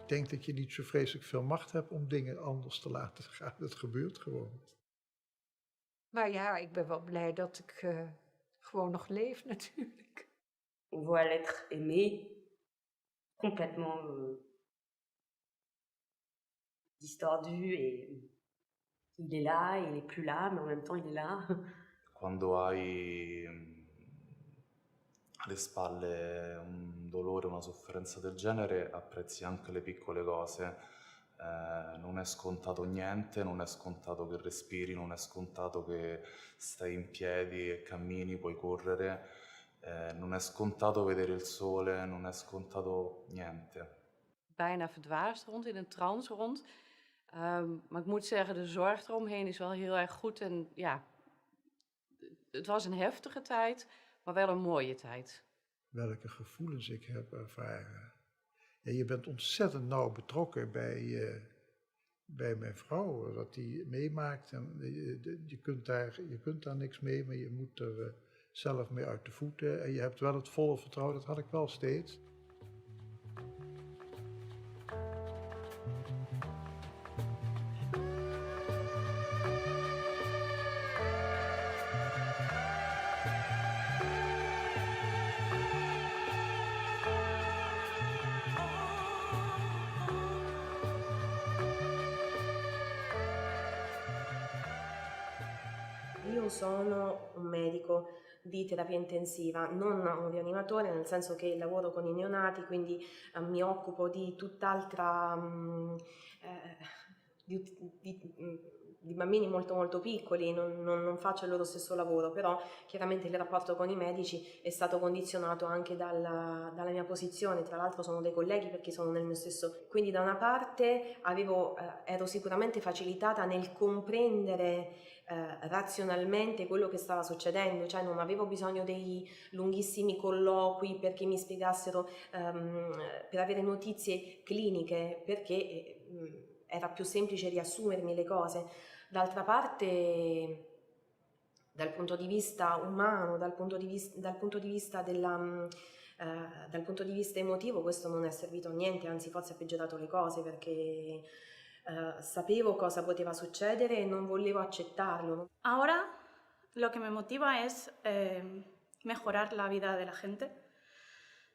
Ik denk dat je niet zo vreselijk veel macht hebt om dingen anders te laten gaan. Het gebeurt gewoon. Maar ja, ik ben wel blij dat ik gewoon nog leef natuurlijk. On voit l'être aimé, complètement distordu et il est là, il est plus là, mais en même temps il est là. Quando hai alle spalle un dolore, una sofferenza del genere, apprezzi anche le piccole cose. Non è scontato niente, non è scontato che respiri, non è scontato che stai in piedi e cammini, puoi correre, non è scontato vedere il sole, non è scontato niente. Bijna verdwaasd rond, in een trance rond. Maar ik moet zeggen, de zorg eromheen is wel heel erg goed. En ja, het was een heftige tijd, maar wel een mooie tijd. Welke gevoelens ik heb ervaren. Ja, je bent ontzettend nauw betrokken bij mijn vrouw, wat die meemaakt. En je kunt daar niks mee, maar je moet er zelf mee uit de voeten. En je hebt wel het volle vertrouwen, dat had ik wel steeds. Io sono un medico di terapia intensiva, non un rianimatore, nel senso che lavoro con i neonati, quindi mi occupo di tutt'altra di bambini molto molto piccoli, non faccio il loro stesso lavoro, però chiaramente il rapporto con i medici è stato condizionato anche dalla mia posizione. Tra l'altro sono dei colleghi perché sono nel mio stesso, quindi da una parte ero sicuramente facilitata nel comprendere razionalmente quello che stava succedendo, cioè non avevo bisogno dei lunghissimi colloqui perché mi spiegassero per avere notizie cliniche, perché era più semplice riassumermi le cose. D'altra parte, dal punto di vista umano, dal punto di vista emotivo, questo non è servito a niente, anzi forse ha peggiorato le cose, perché sapevo cosa poteva sucedere e non volevo accettarlo. Ahora lo que me motiva es mejorar la vida de la gente.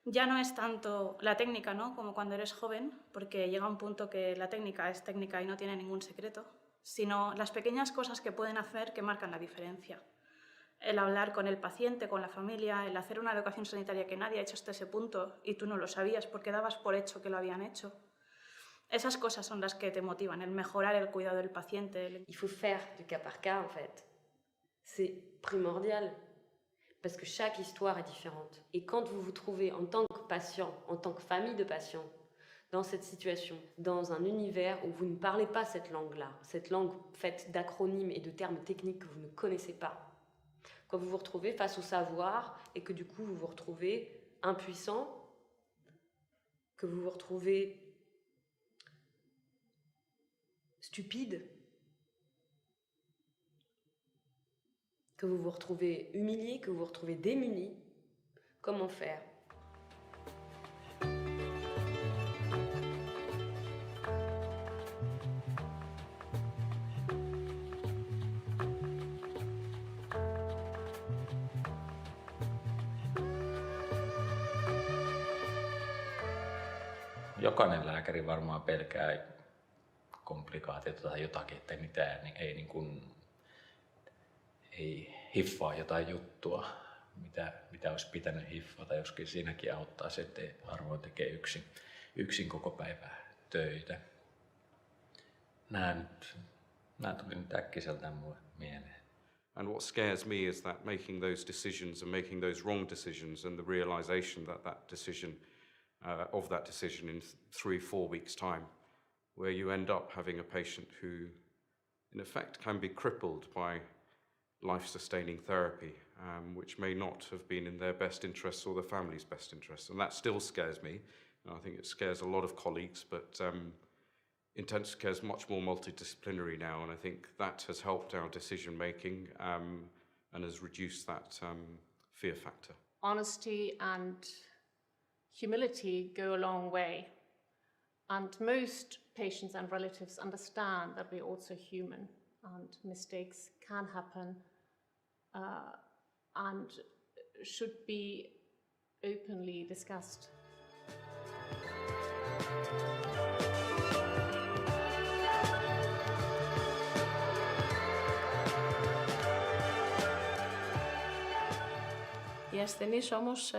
Ya no es tanto la técnica, ¿no?, como cuando eres joven, porque llega un punto que la técnica es técnica y no tiene ningún secreto, sino las pequeñas cosas que pueden hacer que marcan la diferencia. El hablar con el paciente, con la familia, el hacer una educación sanitaria que nadie ha hecho hasta ese punto y tú no lo sabías porque dabas por hecho que lo habían hecho. Esas cosas son las que te motivan, el mejorar el cuidado del paciente. Il faut faire du cas par cas, en fait. C'est primordial, parce que chaque histoire est différente. Et quand vous vous trouvez en tant que patient, en tant que famille de patients, dans cette situation, dans un univers où vous ne parlez pas cette langue-là, cette langue faite d'acronymes et de termes techniques que vous ne connaissez pas, quand vous vous retrouvez face au savoir et que du coup vous vous retrouvez impuissant, que vous vous retrouvez stupide, que vous vous retrouvez humilié, que vous vous retrouvez démuni, comment faire ? Jokainen lääkäri varmaan pelkää komplikaatiota tai jotakin, että mitään ei hiffaa jotain juttua, mitä olisi pitänyt hiffata, joskin siinäkin auttaa se, että harvoin tekee yksin koko päivää töitä. Nämä tuli nyt äkkiseltään mulle mieleen. And what scares me is that making those decisions and making those wrong decisions and the realization that that decision in 3-4 weeks' time, where you end up having a patient who, in effect, can be crippled by life-sustaining therapy, which may not have been in their best interests or their family's best interests. And that still scares me. And I think it scares a lot of colleagues, but intensive care is much more multidisciplinary now, and I think that has helped our decision-making and has reduced that fear factor. Honesty and humility go a long way. And most patients and relatives understand that we're also human and mistakes can happen and should be openly discussed. Οι ασθενείς όμως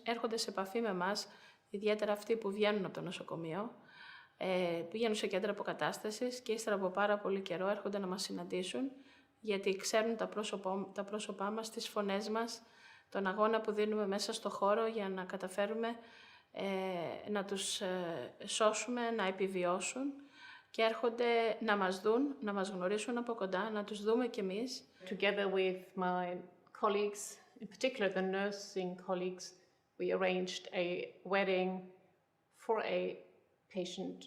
έρχονται σε επαφή με εμάς, ιδιαίτερα αυτοί που βγαίνουν από το νοσοκομείο, πηγαίνουν σε κέντρα αποκατάστασης και ύστερα από πάρα πολύ καιρό έρχονται να μας συναντήσουν, γιατί ξέρουν τα πρόσωπά μας, τις φωνές μας, τον αγώνα που δίνουμε μέσα στο χώρο για να καταφέρουμε να τους σώσουμε, να επιβιώσουν και έρχονται να μας δουν, να μας γνωρίσουν από κοντά, να τους δούμε κι εμείς. Together with my colleagues, in particular the nursing colleagues, we arranged a wedding for a patient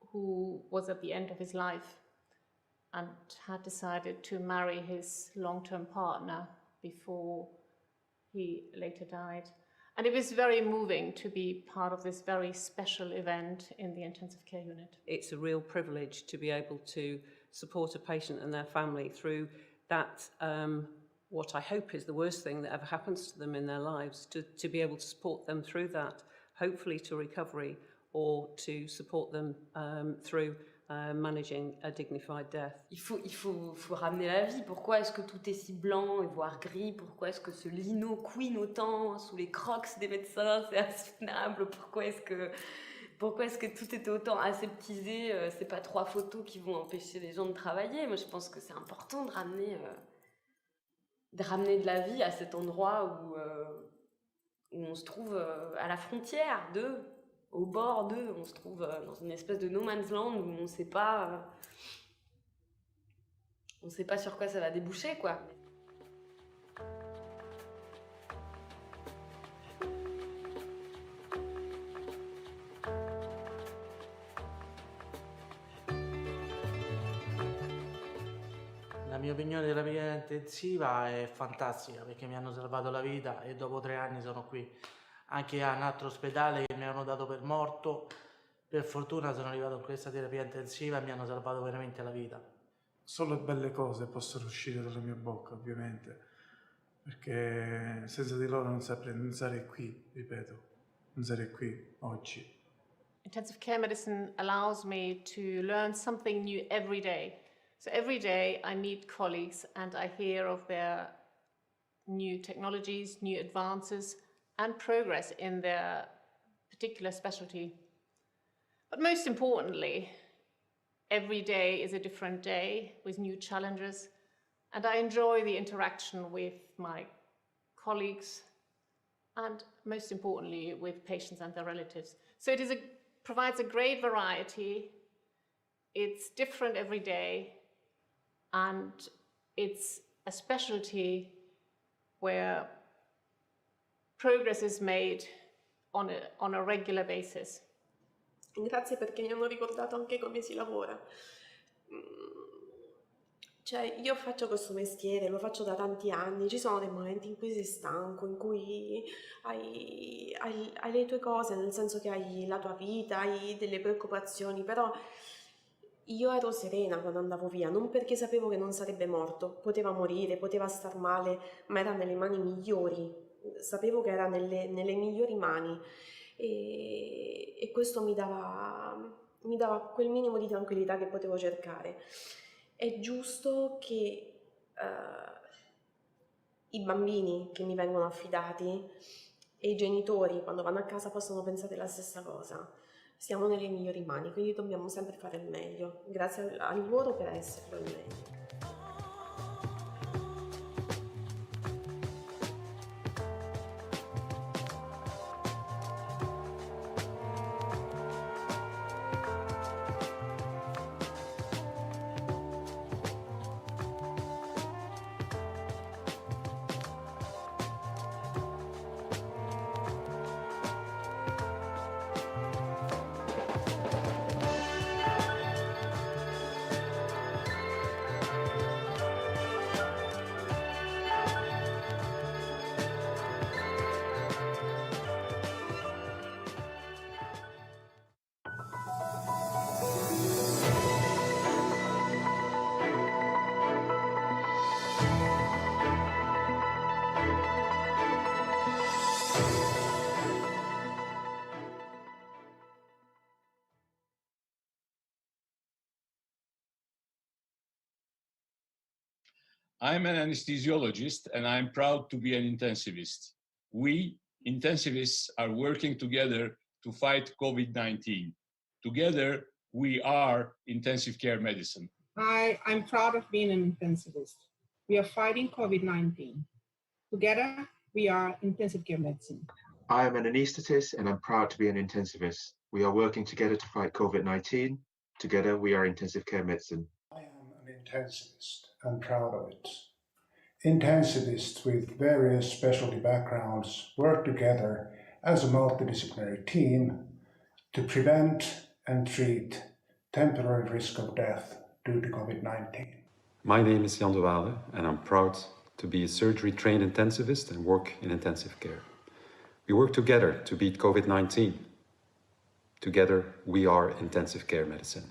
who was at the end of his life and had decided to marry his long-term partner before he later died. And it was very moving to be part of this very special event in the intensive care unit. It's a real privilege to be able to support a patient and their family through that, what I hope is the worst thing that ever happens to them in their lives, to be able to support them through that, hopefully to recovery, or to support them through managing a dignified death. Il faut ramener la vie. Pourquoi est-ce que tout est si blanc et voire gris? Pourquoi est-ce que ce lino couine autant sous les crocs des médecins? C'est insoutenable. Pourquoi est-ce que tout est autant aseptisé? C'est pas 3 photos qui vont empêcher les gens de travailler. Moi, je pense que c'est important de ramener de la vie à cet endroit où on se trouve à la frontière d'eux. Au bord d'eux, on se trouve dans une espèce de no man's land où on sait pas sur quoi ça va déboucher, quoi. La mia opinione della terapia intensiva è fantastica perché mi hanno salvato la vita e dopo 3 anni sono qui. Anche a un altro ospedale che mi hanno dato per morto, per fortuna sono arrivato in questa terapia intensiva e mi hanno salvato veramente la vita. Solo belle cose possono uscire dalla mia bocca, ovviamente, perché senza di loro non sarei qui, ripeto, non sarei qui oggi. Intensive care medicine allows me to learn something new every day. So every day I meet colleagues and I hear of their new technologies, new advances, and progress in their particular specialty. But most importantly, every day is a different day with new challenges, and I enjoy the interaction with my colleagues and most importantly with patients and their relatives. So it provides a great variety, it's different every day, and it's a specialty where progress is made on a regular basis. Grazie perché mi hanno ricordato anche come si lavora. Cioè, io faccio questo mestiere, lo faccio da tanti anni, ci sono dei momenti in cui sei stanco, in cui hai le tue cose, nel senso che hai la tua vita, hai delle preoccupazioni, però io ero serena quando andavo via, non perché sapevo che non sarebbe morto, poteva morire, poteva star male, ma era nelle mani migliori. Sapevo che era nelle migliori mani e questo mi dava quel minimo di tranquillità che potevo cercare. È giusto che i bambini che mi vengono affidati e i genitori quando vanno a casa possano pensare la stessa cosa. Siamo nelle migliori mani, quindi dobbiamo sempre fare il meglio. Grazie a loro per esserlo il meglio. I'm an anesthesiologist and I'm proud to be an intensivist. We, intensivists, are working together to fight COVID-19. Together, we are intensive care medicine. I'm proud of being an intensivist. We are fighting COVID-19. Together, we are intensive care medicine. I am an anaesthetist and I'm proud to be an intensivist. We are working together to fight COVID-19. Together, we are intensive care medicine. I am an intensivist and proud of it. Intensivists with various specialty backgrounds work together as a multidisciplinary team to prevent and treat temporary risk of death due to COVID-19. My name is Jan de Waele and I'm proud to be a surgery-trained intensivist and work in intensive care. We work together to beat COVID-19. Together, we are intensive care medicine.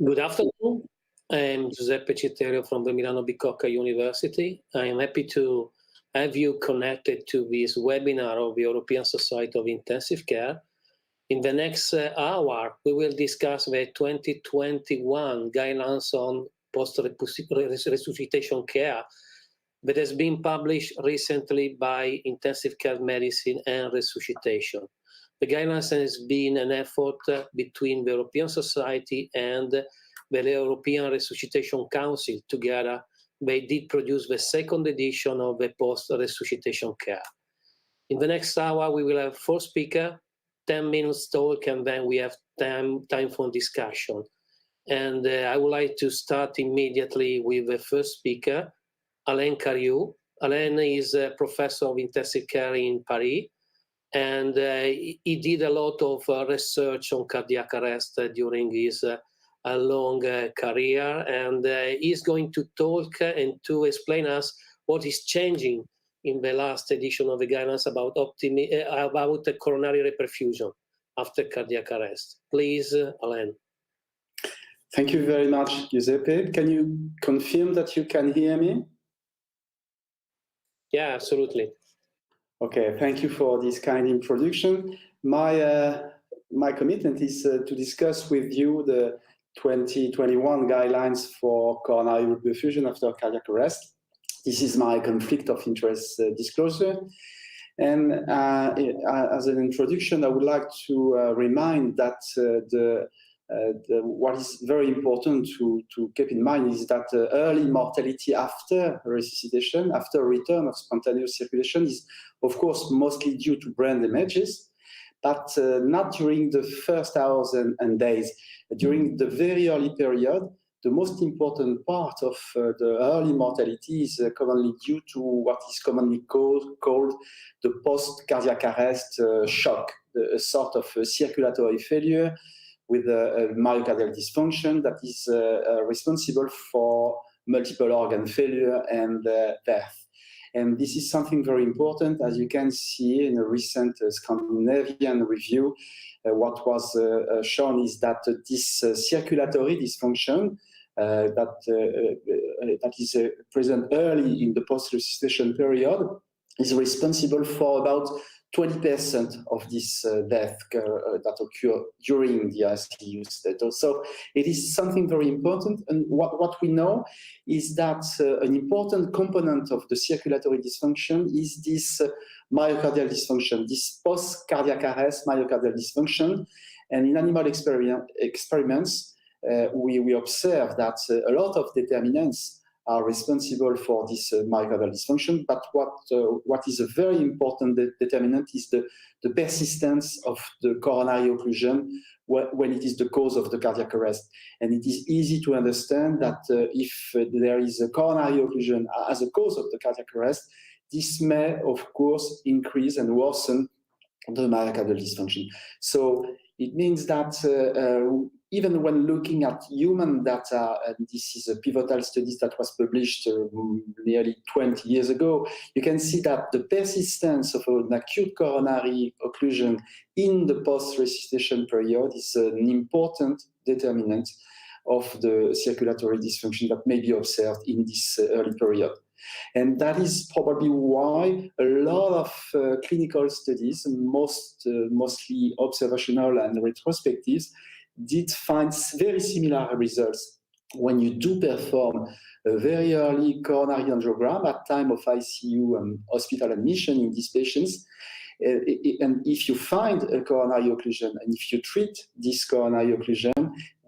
Good afternoon. I'm Giuseppe Citterio from the Milano Bicocca University. I am happy to have you connected to this webinar of the European Society of Intensive Care. In the next hour, we will discuss the 2021 guidelines on post-resuscitation care that has been published recently by Intensive Care Medicine and Resuscitation. The guidelines has been an effort between the European Society and the European Resuscitation Council together. They did produce the second edition of the post-resuscitation care. In the next hour, we will have 4 speakers, 10 minutes talk, and then we have time for discussion. And I would like to start immediately with the first speaker, Alain Cariou. Alain is a professor of intensive care in Paris. And he did a lot of research on cardiac arrest during his long career. And he's going to talk and to explain us what is changing in the last edition of the guidelines about the coronary reperfusion after cardiac arrest. Please, Alain. Thank you very much, Giuseppe. Can you confirm that you can hear me? Yeah, absolutely. Okay, thank you for this kind introduction. My commitment is to discuss with you the 2021 guidelines for coronary reperfusion after cardiac arrest. This is my conflict of interest disclosure. And as an introduction, I would like to remind that what is very important to keep in mind is that early mortality after resuscitation, after return of spontaneous circulation, is of course mostly due to brain damages, but not during the first hours and days. During the very early period, the most important part of the early mortality is commonly due to what is commonly called the post-cardiac arrest shock, a sort of circulatory failure with a myocardial dysfunction that is responsible for multiple organ failure and death. And this is something very important. As you can see in a recent Scandinavian review, what was shown is that this circulatory dysfunction that is present early in the post-resuscitation period is responsible for about 20% of this death that occur during the ICU state. So it is something very important. And what we know is that an important component of the circulatory dysfunction is this myocardial dysfunction, this post-cardiac arrest myocardial dysfunction. And in animal experiments, we observe that a lot of determinants are responsible for this myocardial dysfunction, but what is a very important determinant is the persistence of the coronary occlusion when it is the cause of the cardiac arrest. And it is easy to understand that if there is a coronary occlusion as a cause of the cardiac arrest, this may, of course, increase and worsen the myocardial dysfunction. So it means that even when looking at human data, and this is a pivotal study that was published nearly 20 years ago, you can see that the persistence of an acute coronary occlusion in the post-resuscitation period is an important determinant of the circulatory dysfunction that may be observed in this early period. And that is probably why a lot of clinical studies, mostly observational and retrospectives, did find very similar results when you do perform a very early coronary angiogram at time of ICU and hospital admission in these patients. And if you find a coronary occlusion and if you treat this coronary occlusion,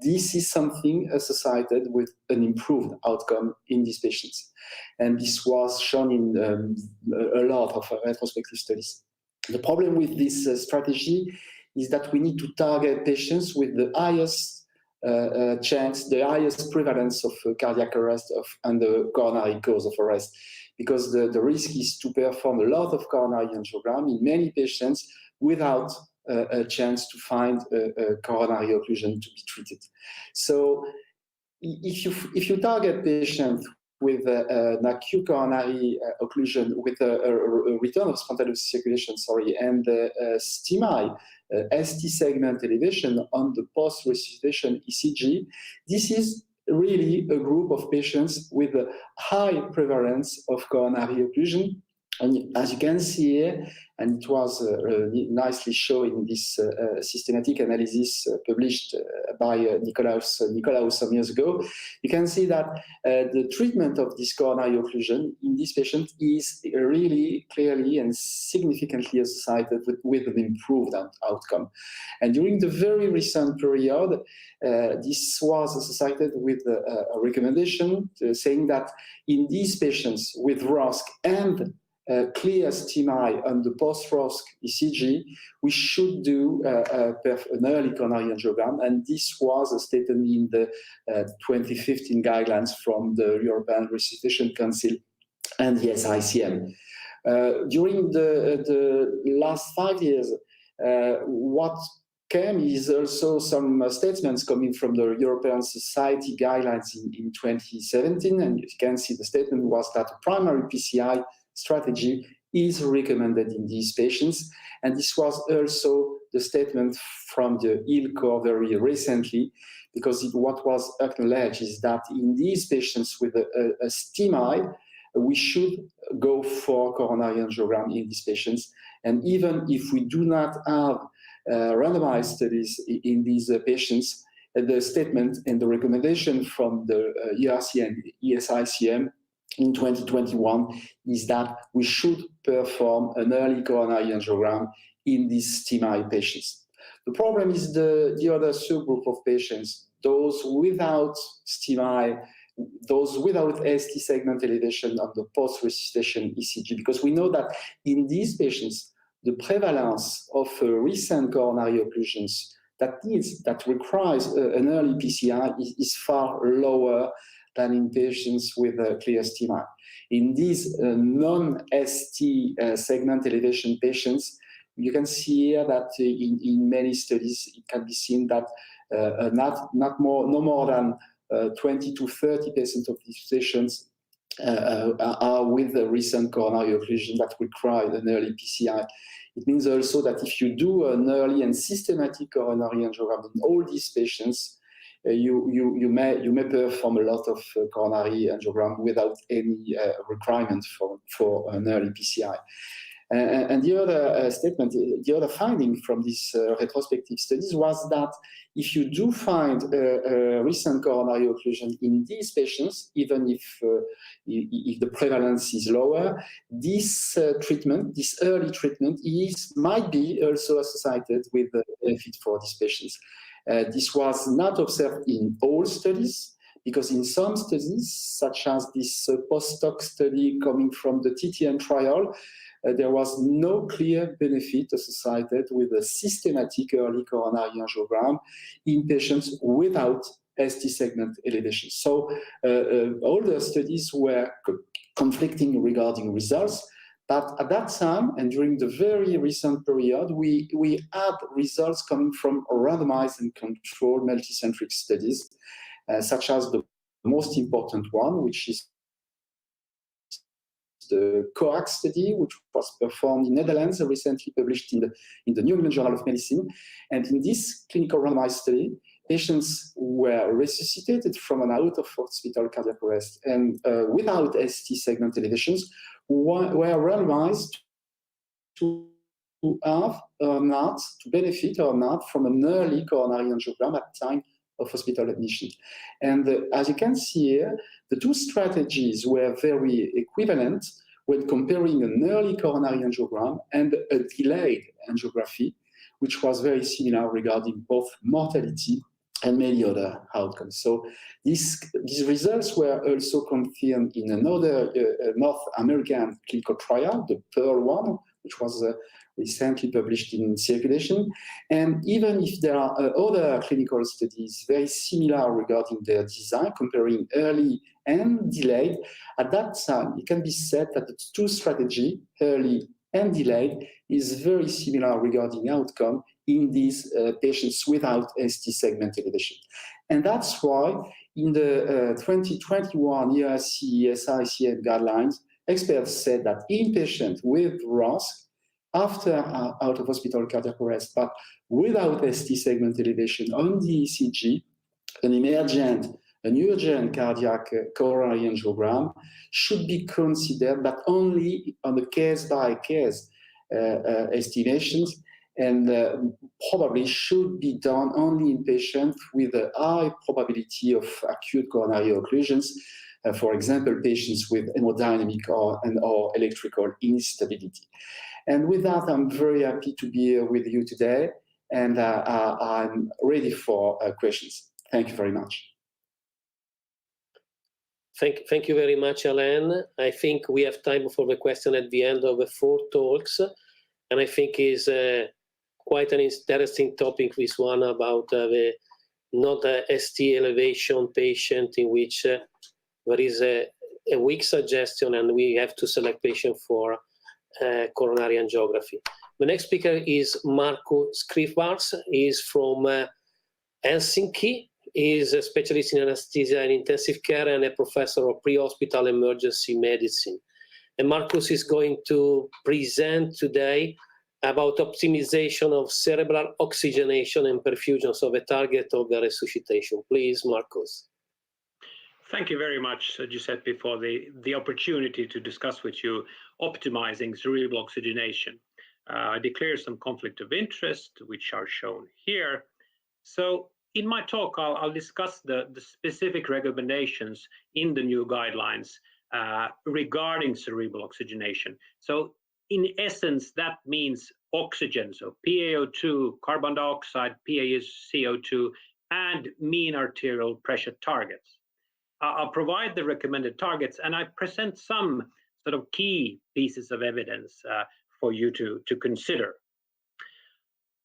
this is something associated with an improved outcome in these patients. And this was shown in a lot of retrospective studies. The problem with this strategy is that we need to target patients with the highest chance, the highest prevalence of cardiac arrest and the coronary cause of arrest, because the risk is to perform a lot of coronary angiogram in many patients without a chance to find a coronary occlusion to be treated. So if you target patients with an acute coronary occlusion with a return of spontaneous circulation, and STIMI, ST segment elevation on the post-resuscitation ECG, this is really a group of patients with a high prevalence of coronary occlusion. And as you can see here, and it was nicely shown in this systematic analysis published by Nikolaus some years ago, you can see that the treatment of this coronary occlusion in this patient is really clearly and significantly associated with an improved outcome. And during the very recent period, this was associated with a recommendation saying that in these patients with ROSC and clear STIMI on the post-ROSC ECG, we should do an early coronary angiogram, and this was stated in the 2015 guidelines from the European Resuscitation Council and the ERC-ESICM. During the last 5 years, what came is also some statements coming from the European Society guidelines in 2017, and you can see the statement was that primary PCI strategy is recommended in these patients. And this was also the statement from the ILCOR very recently, because what was acknowledged is that in these patients with a STIMI, we should go for coronary angiogram in these patients. And even if we do not have randomized studies in these patients, the statement and the recommendation from the ERC and ESICM in 2021 is that we should perform an early coronary angiogram in these STIMI patients. The problem is the other subgroup of patients, those without STIMI, those without ST segment elevation of the post-resuscitation ECG, because we know that in these patients, the prevalence of recent coronary occlusions that requires an early PCI is far lower than in patients with a clear STIMI. In these non-ST segment elevation patients, you can see here that in many studies, it can be seen that no more than 20 to 30% of these patients are with a recent coronary occlusion that require an early PCI. It means also that if you do an early and systematic coronary angiogram in all these patients, you may perform a lot of coronary angiogram without any requirement for an early PCI. And the other statement, the other finding from these retrospective studies was that if you do find a recent coronary occlusion in these patients, even if the prevalence is lower, this treatment, this early treatment, might be also associated with the benefit for these patients. This was not observed in all studies, because in some studies, such as this post-hoc study coming from the TTN trial, there was no clear benefit associated with a systematic early coronary angiogram in patients without ST segment elevation. So all the studies were conflicting regarding results, But at that time, and during the very recent period, we had results coming from randomized and controlled multicentric studies, such as the most important one, which is the COAX study, which was performed in Netherlands, recently published in the New England Journal of Medicine. And in this clinical randomized study, patients were resuscitated from an out-of-hospital cardiac arrest and without ST segment elevations were randomized to have or not, to benefit or not from an early coronary angiogram at time of hospital admission. And as you can see here, the two strategies were very equivalent when comparing an early coronary angiogram and a delayed angiography, which was very similar regarding both mortality and many other outcomes. So these results were also confirmed in another North American clinical trial, the Pearl one, which was recently published in Circulation. And even if there are other clinical studies very similar regarding their design, comparing early and delayed, at that time, it can be said that the two strategy, early and delayed, is very similar regarding outcome in these patients without ST segment elevation. And that's why in the 2021 ERC-ESICM guidelines, experts said that in patients with ROSC, after out-of-hospital cardiac arrest, but without ST segment elevation on the ECG, an urgent cardiac coronary angiogram should be considered, but only on the case-by-case estimations, and probably should be done only in patients with a high probability of acute coronary occlusions, for example, patients with hemodynamic or electrical instability. And with that, I'm very happy to be here with you today, and I'm ready for questions. Thank you very much. Thank you very much, Alain. I think we have time for the question at the end of the 4 talks, and I think is quite an interesting topic, this one about the not ST elevation patient in which there is a weak suggestion and we have to select patient for coronary angiography. The next speaker is Marko Skrivars. He is from Helsinki. He is a specialist in anesthesia and intensive care and a professor of pre-hospital emergency medicine. And Marcus is going to present today about optimization of cerebral oxygenation and perfusion, so the target of the resuscitation. Please, Marcus. Thank you very much, Giuseppe, for the opportunity to discuss with you optimizing cerebral oxygenation. I declare some conflict of interest, which are shown here. So in my talk, I'll discuss the specific recommendations in the new guidelines regarding cerebral oxygenation. So in essence, that means oxygen, so PaO2, carbon dioxide, PaCO2, and mean arterial pressure targets. I'll provide the recommended targets, and I present some sort of key pieces of evidence for you to consider.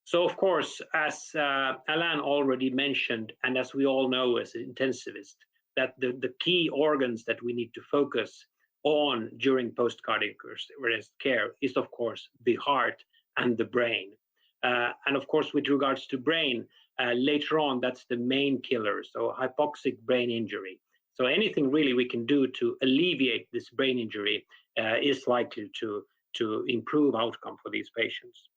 So, of course, as Alain already mentioned, and as we all know as an intensivist, that the key organs that we need to focus on during post-cardiac arrest care is, of course, the heart and the brain. And, of course, with regards to brain, later on, that's the main killer, so hypoxic brain injury. So anything really we can do to alleviate this brain injury is likely to improve outcome for these patients.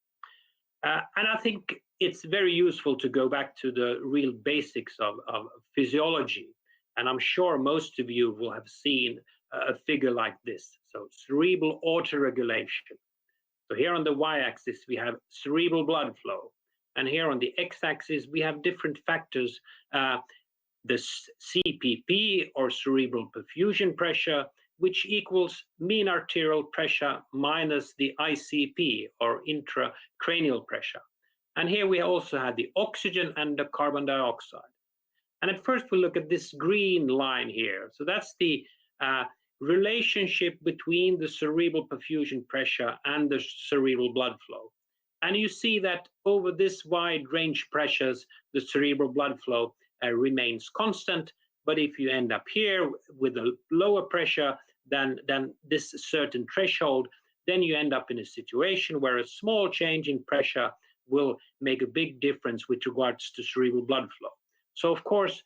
And I think it's very useful to go back to the real basics of physiology. And I'm sure most of you will have seen a figure like this. So cerebral autoregulation. So here on the y-axis, we have cerebral blood flow. And here on the x-axis, we have different factors, the CPP, or cerebral perfusion pressure, which equals mean arterial pressure minus the ICP, or intracranial pressure. And here we also have the oxygen and the carbon dioxide. And at first we look at this green line here. So that's the relationship between the cerebral perfusion pressure and the cerebral blood flow. And you see that over this wide range pressures, the cerebral blood flow remains constant. But if you end up here with a lower pressure than this certain threshold, then you end up in a situation where a small change in pressure will make a big difference with regards to cerebral blood flow. So of course,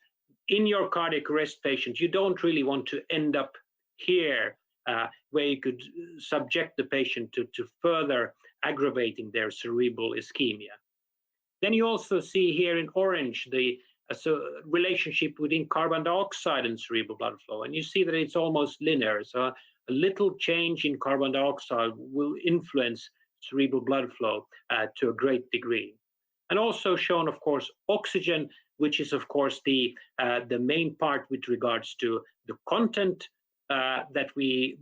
in your cardiac arrest patient, you don't really want to end up here where you could subject the patient to further aggravating their cerebral ischemia. Then you also see here in orange the relationship between carbon dioxide and cerebral blood flow, and you see that it's almost linear. So a little change in carbon dioxide will influence cerebral blood flow to a great degree. And also shown, of course, oxygen, which is of course the main part with regards to the content that we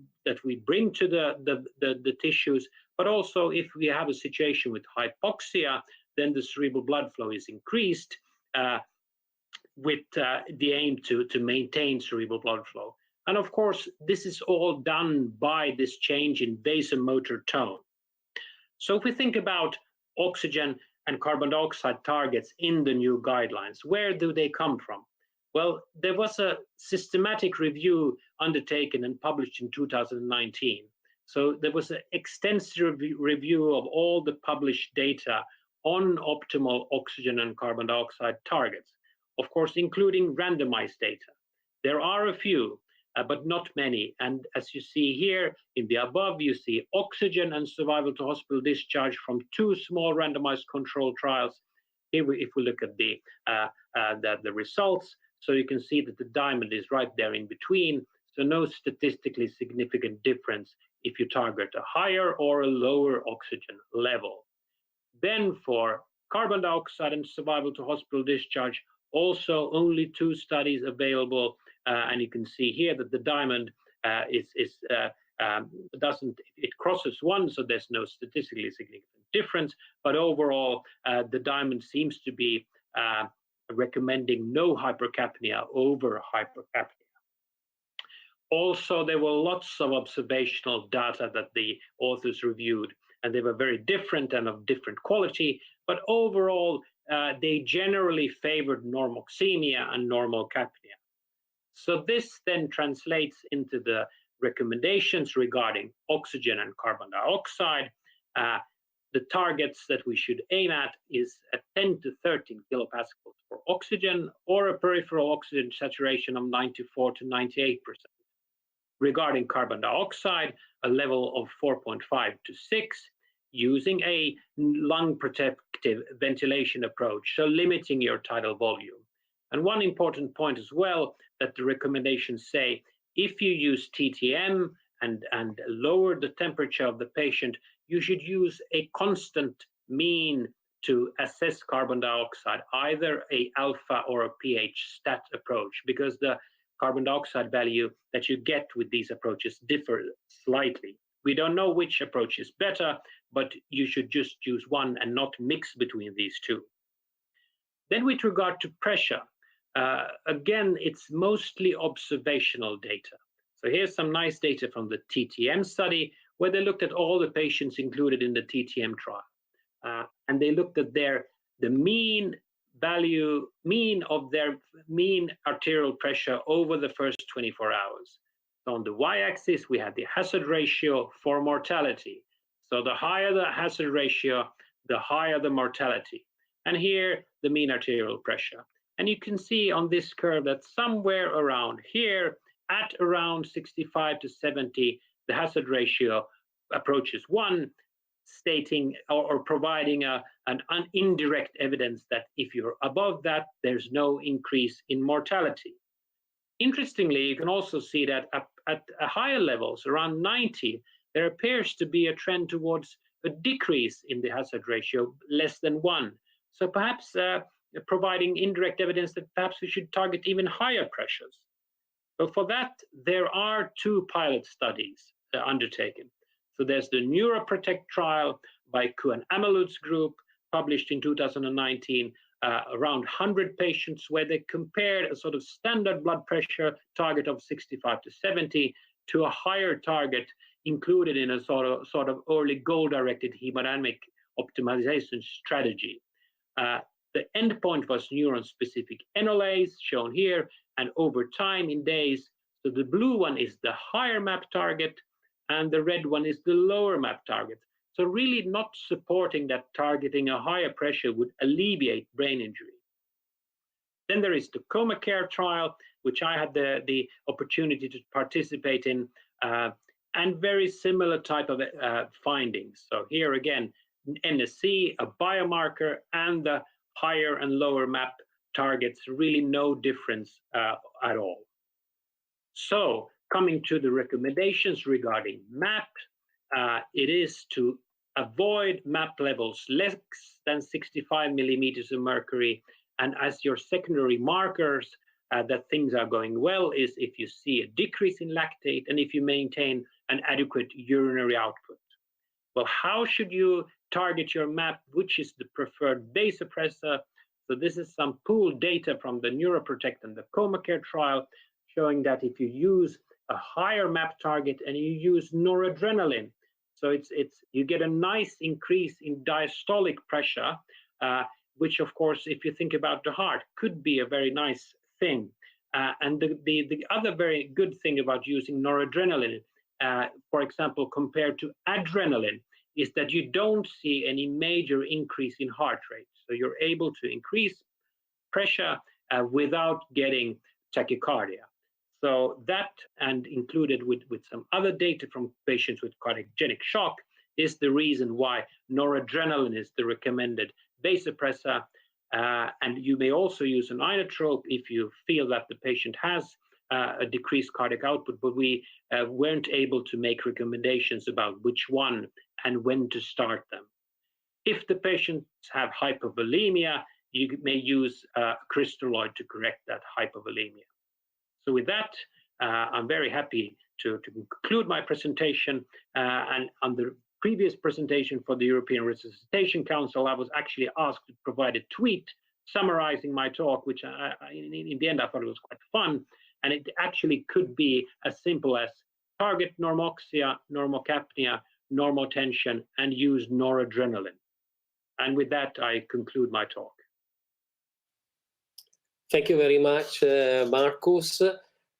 bring to the tissues, but also if we have a situation with hypoxia, then the cerebral blood flow is increased with the aim to maintain cerebral blood flow. And of course, this is all done by this change in vasomotor tone. So if we think about oxygen and carbon dioxide targets in the new guidelines, where do they come from? Well, there was a systematic review undertaken and published in 2019. So there was an extensive review of all the published data on optimal oxygen and carbon dioxide targets, of course, including randomized data. There are a few, but not many. And as you see here in the above, you see oxygen and survival to hospital discharge from 2 small randomized control trials. Here, if we look at the results, so you can see that the diamond is right there in between. So no statistically significant difference if you target a higher or a lower oxygen level. Then for carbon dioxide and survival to hospital discharge, also only 2 studies available, and you can see here that the diamond it crosses 1, so there's no statistically significant difference. But overall, the diamond seems to be recommending no hypercapnia over hypercapnia. Also, there were lots of observational data that the authors reviewed, and they were very different and of different quality, but overall, they generally favored normoxemia and normal capnia. So this then translates into the recommendations regarding oxygen and carbon dioxide. The targets that we should aim at is a 10 to 13 kilopascals for oxygen, or a peripheral oxygen saturation of 94 to 98%. Regarding carbon dioxide, a level of 4.5 to 6, using a lung protective ventilation approach, so limiting your tidal volume. And one important point as well, that the recommendations say, if you use TTM and lower the temperature of the patient, you should use a constant mean to assess carbon dioxide, either a alpha or a pH stat approach, because the carbon dioxide value that you get with these approaches differ slightly. We don't know which approach is better, but you should just choose one and not mix between these 2. Then with regard to pressure, again, it's mostly observational data. So here's some nice data from the TTM study, where they looked at all the patients included in the TTM trial. And they looked at the mean of their mean arterial pressure over the first 24 hours. So on the y-axis, we had the hazard ratio for mortality. So the higher the hazard ratio, the higher the mortality. And here, the mean arterial pressure. And you can see on this curve that somewhere around here, at around 65 to 70, the hazard ratio approaches 1, stating or providing an indirect evidence that if you're above that, there's no increase in mortality. Interestingly, you can also see that at higher levels, around 90, there appears to be a trend towards a decrease in the hazard ratio, less than 1. So perhaps providing indirect evidence that perhaps we should target even higher pressures. So for that, there are 2 pilot studies undertaken. So there's the NeuroProtect trial by Kuan Amelut's group, published in 2019, around 100 patients, where they compared a sort of standard blood pressure target of 65 to 70 to a higher target included in a sort of early goal-directed hemodynamic optimization strategy. The endpoint was neuron-specific enolase, shown here, and over time in days. So the blue one is the higher map target, and the red one is the lower MAP target. So really not supporting that targeting a higher pressure would alleviate brain injury. Then there is the Coma Care trial, which I had the opportunity to participate in, and very similar type of findings. So here again, NSC, a biomarker, and the higher and lower MAP targets, really no difference at all. So coming to the recommendations regarding MAP, it is to avoid MAP levels less than 65 millimeters of mercury, and as your secondary markers that things are going well is if you see a decrease in lactate and if you maintain an adequate urinary output. Well, how should you target your MAP? Which is the preferred vasopressor? So this is some pooled data from the Neuroprotect and the Coma Care trial, showing that if you use a higher MAP target and you use noradrenaline, so you get a nice increase in diastolic pressure, which of course, if you think about the heart, could be a very nice thing. And the other very good thing about using noradrenaline, for example, compared to adrenaline, is that you don't see any major increase in heart rate. So you're able to increase pressure without getting tachycardia. So that, and included with some other data from patients with cardiogenic shock, is the reason why noradrenaline is the recommended vasopressor. And you may also use an inotrope if you feel that the patient has a decreased cardiac output, but we weren't able to make recommendations about which one and when to start them. If the patients have hypovolemia, you may use crystalloid to correct that hypovolemia. So with that, I'm very happy to conclude my presentation. And on the previous presentation for the European Resuscitation Council, I was actually asked to provide a tweet summarizing my talk, which in the end I thought it was quite fun. And it actually could be as simple as target normoxia, normocapnia, normotension, and use noradrenaline. And with that, I conclude my talk. Thank you very much, Marcus.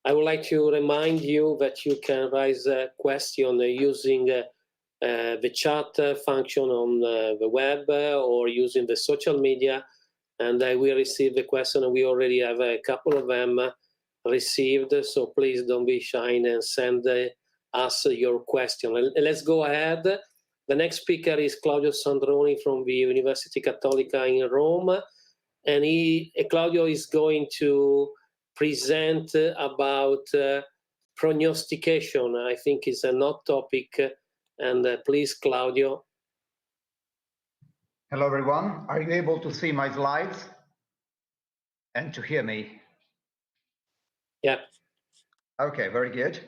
I would like to remind you that you can raise a question using the chat function on the web or using the social media, and I will receive the question. We already have a couple of them received, so please don't be shy and send us your question. Let's go ahead. The next speaker is Claudio Sandroni from the University Cattolica in Rome, and Claudio is going to present about prognostication. I think it's a hot topic, and please, Claudio. Hello, everyone. Are you able to see my slides and to hear me? Yeah. Okay, very good.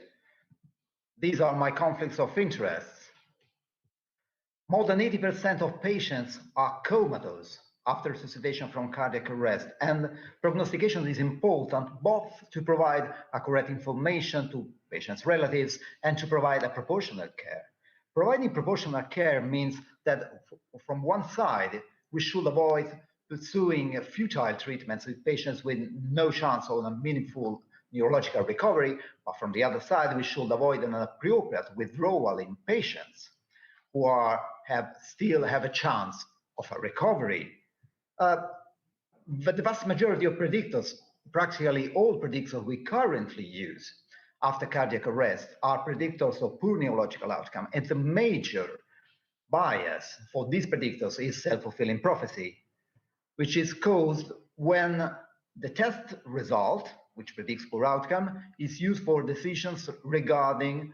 These are my conflicts of interest. More than 80% of patients are comatose after resuscitation from cardiac arrest, and prognostication is important both to provide accurate information to patients' relatives and to provide a proportionate care. Providing proportionate care means that from one side, we should avoid pursuing futile treatments with patients with no chance of a meaningful neurological recovery, but from the other side, we should avoid an appropriate withdrawal in patients who still have a chance of a recovery. But the vast majority of predictors, practically all predictors we currently use after cardiac arrest, are predictors of poor neurological outcome. And the major bias for these predictors is self-fulfilling prophecy, which is caused when the test result, which predicts poor outcome, is used for decisions regarding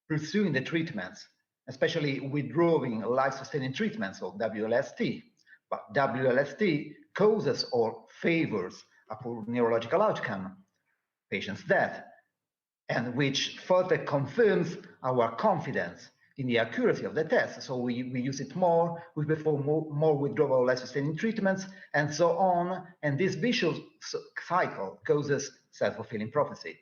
pursuing the treatments, especially withdrawing life-sustaining treatments, or WLST. But WLST causes or favors a poor neurological outcome, patient's death, and which further confirms our confidence in the accuracy of the test. So we use it more, we perform more withdrawal life-sustaining treatments, and so on. And this vicious cycle causes self-fulfilling prophecy.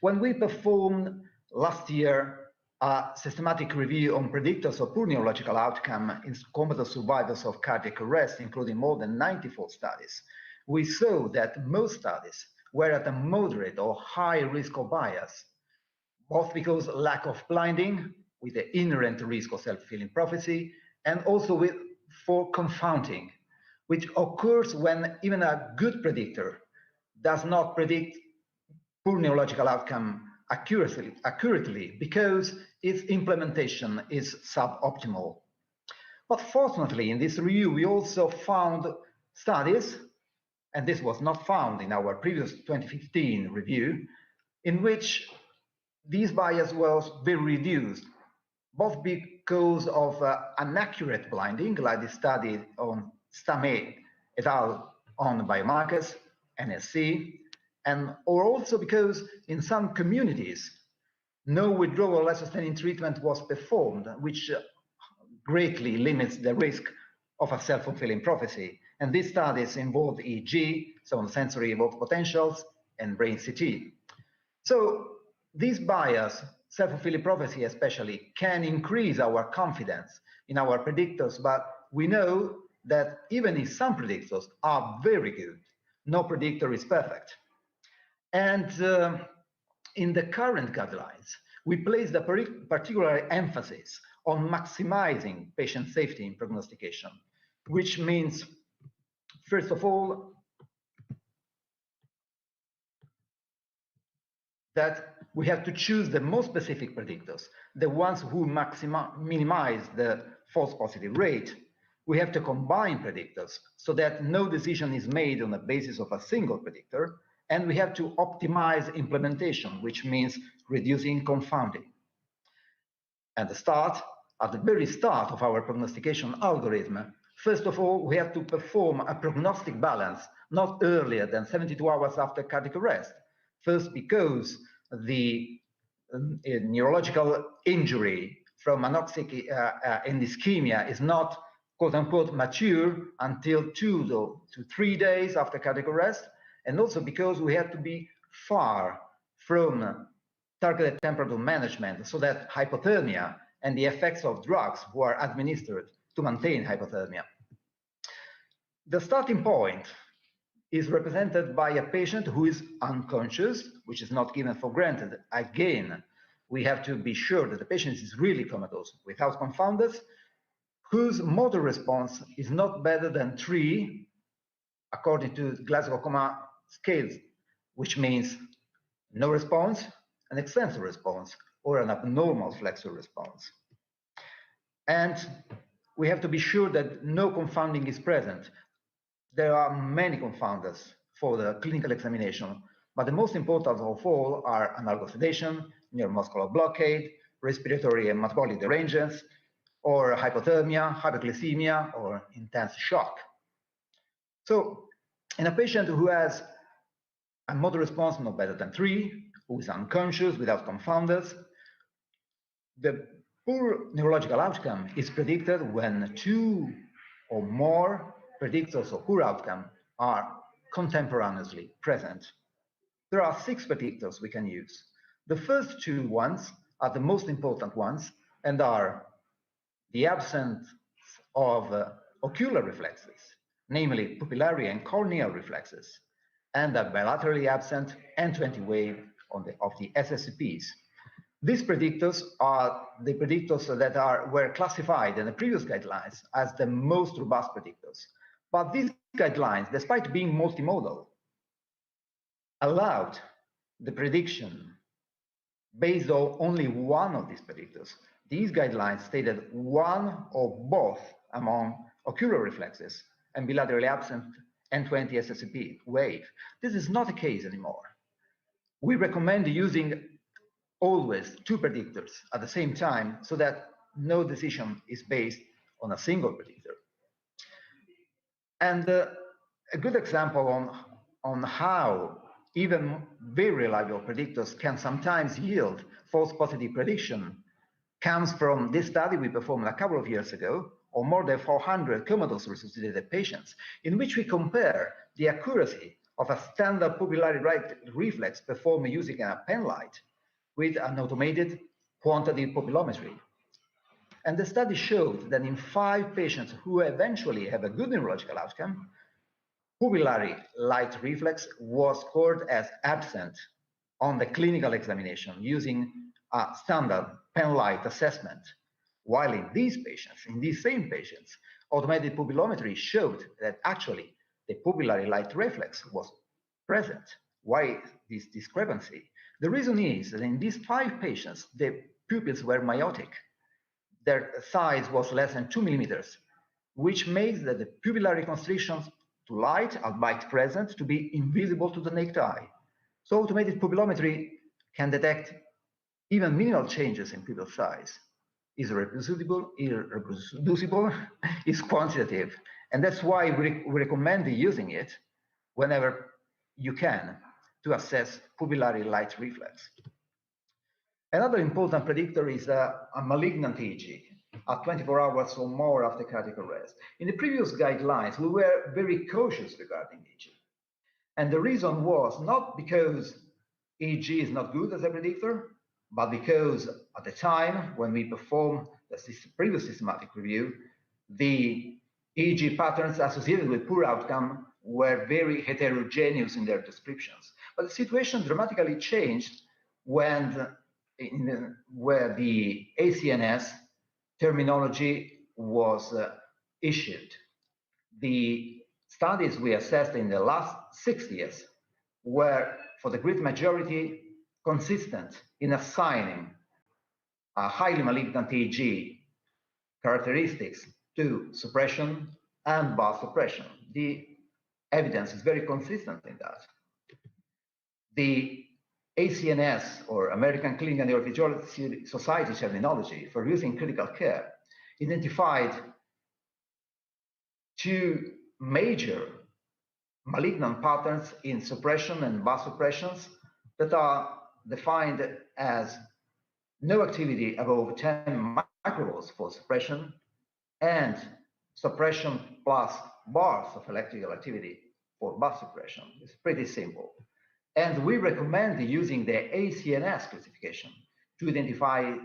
When we performed last year a systematic review on predictors of poor neurological outcome in comatose survivors of cardiac arrest, including more than 94 studies, we saw that most studies were at a moderate or high risk of bias. both because lack of blinding with the inherent risk of self-fulfilling prophecy, and also for confounding, which occurs when even a good predictor does not predict poor neurological outcome accurately because its implementation is suboptimal. But fortunately, in this review, we also found studies, and this was not found in our previous 2015 review, in which this bias was very reduced, both because of inaccurate blinding, like the study on Stamé et al. On biomarkers, NSC, or also because in some communities, no withdrawal life sustaining treatment was performed, which greatly limits the risk of a self-fulfilling prophecy. And these studies involved EEG, so sensory evoked potentials, and brain CT. So this bias, self-fulfilling prophecy especially, can increase our confidence in our predictors, but we know that even if some predictors are very good, no predictor is perfect. And in the current guidelines, we place the particular emphasis on maximizing patient safety in prognostication, which means, first of all, that we have to choose the most specific predictors, the ones who minimize the false positive rate. We have to combine predictors so that no decision is made on the basis of a single predictor, and we have to optimize implementation, which means reducing confounding. At the very start of our prognostication algorithm, first of all, we have to perform a prognostic balance not earlier than 72 hours after cardiac arrest. First, because the neurological injury from anoxic ischemia is not, quote unquote, mature until 2 to 3 days after cardiac arrest, and also because we have to be far from targeted temperature management so that hypothermia and the effects of drugs who are administered to maintain hypothermia. The starting point is represented by a patient who is unconscious, which is not given for granted. Again, we have to be sure that the patient is really comatose without confounders, whose motor response is not better than 3, according to Glasgow Coma scales, which means no response, an extensor response, or an abnormal flexor response. And we have to be sure that no confounding is present. There are many confounders for the clinical examination, but the most important of all are analgesic sedation, neuromuscular blockade, respiratory and metabolic derangements, or hypothermia, hypoglycemia, or intense shock. So in a patient who has a motor response no better than 3, who is unconscious without confounders, the poor neurological outcome is predicted when 2 or more predictors of poor outcome are contemporaneously present. There are 6 predictors we can use. The first 2 ones are the most important ones and are the absence of ocular reflexes, namely pupillary and corneal reflexes, and a bilaterally absent N20 wave of the SSCPs. These predictors are the predictors that were classified in the previous guidelines as the most robust predictors. But these guidelines, despite being multimodal, allowed the prediction based on only one of these predictors. These guidelines stated one or both among ocular reflexes and bilaterally absent N20 SSCP wave. This is not the case anymore. We recommend using always 2 predictors at the same time so that no decision is based on a single predictor. And a good example on how even very reliable predictors can sometimes yield false positive prediction comes from this study we performed a couple of years ago on more than 400 comatose resuscitated patients, in which we compare the accuracy of a standard pupillary right reflex performed using a pen light with an automated quantitative pupillometry. And the study showed that in 5 patients who eventually have a good neurological outcome, pupillary light reflex was scored as absent on the clinical examination using a standard pen light assessment, while in these patients, in these same patients, automated pupillometry showed that actually the pupillary light reflex was present. Why this discrepancy? The reason is that in these 5 patients, the pupils were myotic. Their size was less than 2 millimeters, which makes that the pupillary constrictions to light, albeit present, to be invisible to the naked eye. So automated pupillometry can detect even minimal changes in pupil size. Is reproducible, is quantitative. And that's why we recommend using it whenever you can to assess pupillary light reflex. Another important predictor is a malignant EEG at 24 hours or more after cardiac arrest. In the previous guidelines, we were very cautious regarding EEG. And the reason was not because EEG is not good as a predictor, but because at the time when we performed the previous systematic review, the EEG patterns associated with poor outcome were very heterogeneous in their descriptions. But the situation dramatically changed when where the ACNS terminology was issued. The studies we assessed in the last 6 years were, for the great majority, consistent in assigning a highly malignant EEG characteristics to suppression and bar suppression. The evidence is very consistent in that. The ACNS, or American Clinical Neurophysiology Society terminology for use in critical care, identified 2 major malignant patterns in suppression and bar suppressions that are defined as no activity above 10 microvolts for suppression and suppression plus bars of electrical activity for bar suppression. It's pretty simple. And we recommend using the ACNS classification to identify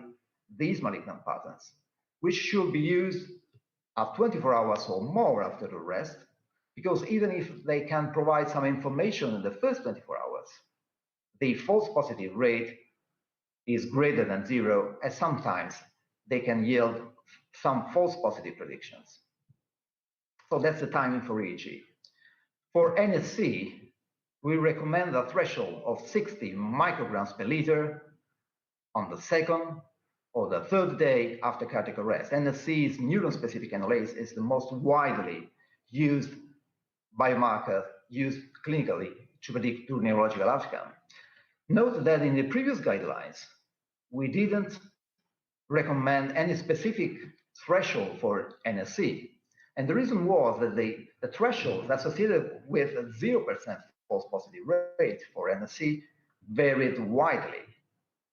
these malignant patterns, which should be used at 24 hours or more after arrest, because even if they can provide some information in the first 24 hours, the false positive rate is greater than 0, and sometimes they can yield some false positive predictions. So that's the timing for EEG. For NSC, we recommend a threshold of 60 micrograms per liter on the 2nd or the 3rd day after cardiac arrest. NSC's neuron-specific analysis is the most widely used biomarker used clinically to predict true neurological outcome. Note that in the previous guidelines, we didn't recommend any specific threshold for NSC. And the reason was that the threshold associated with a 0% false positive rate for NSC varied widely.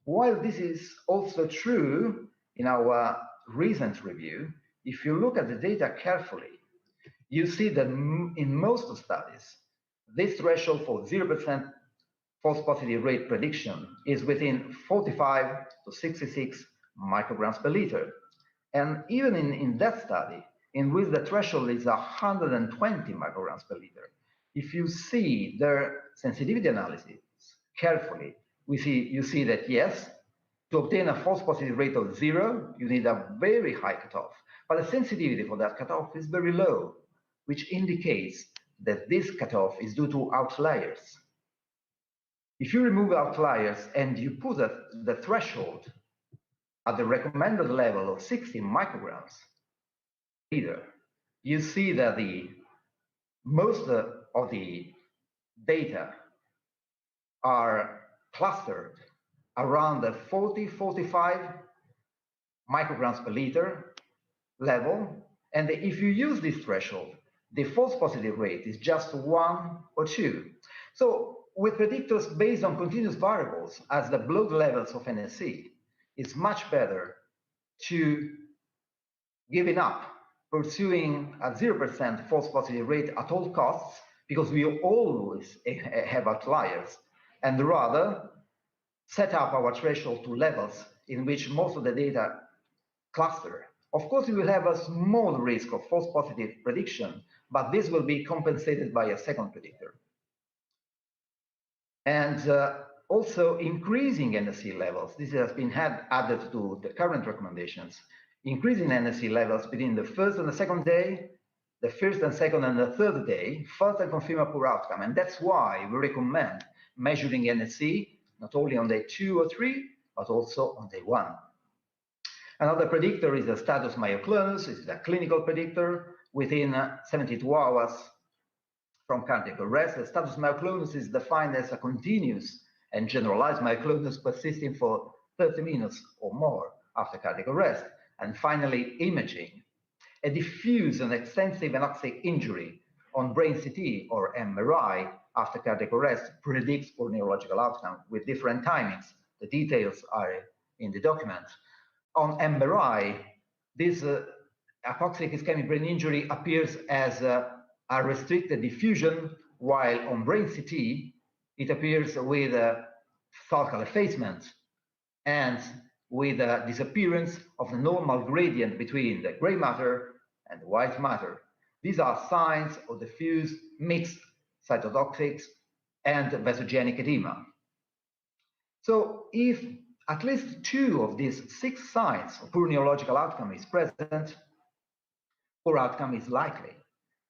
While this is also true in our recent review, if you look at the data carefully, you see that in most studies, this threshold for 0% false positive rate prediction is within 45 to 66 micrograms per liter. And even in that study, in which the threshold is 120 micrograms per liter, if you see their sensitivity analysis carefully, you see that yes, to obtain a false positive rate of 0, you need a very high cutoff. But the sensitivity for that cutoff is very low, which indicates that this cutoff is due to outliers. If you remove outliers and you put the threshold at the recommended level of 60 micrograms per liter, you see that most of the data are clustered around the 40-45 micrograms per liter level. And if you use this threshold, the false positive rate is just 1 or 2. So with predictors based on continuous variables, as the blood levels of NSC, it's much better to giving up pursuing a 0% false positive rate at all costs, because we always have outliers, and rather set up our threshold to levels in which most of the data cluster. Of course, we will have a small risk of false positive prediction, but this will be compensated by a second predictor. And Also, increasing NSE levels. This has been added to the current recommendations. Increasing NSE levels between the first and the second day, the first and second and the third day, further confirm a poor outcome. And that's why we recommend measuring NSE not only on day 2 or 3, but also on day 1. Another predictor is the status myoclonus. This is a clinical predictor. Within 72 hours from cardiac arrest, the status myoclonus is defined as a continuous and generalized myoclonus persisting for 30 minutes or more after cardiac arrest. And finally, imaging. A diffuse and extensive anoxic injury on brain CT or MRI after cardiac arrest predicts poor neurological outcome with different timings. The details are in the document. On MRI, this hypoxic ischemic brain injury appears as a restricted diffusion, while on brain CT, it appears with a focal effacement and with a disappearance of the normal gradient between the gray matter and the white matter. These are signs of diffuse mixed cytotoxics and vasogenic edema. So if at least 2 of these 6 signs of poor neurological outcome is present, poor outcome is likely.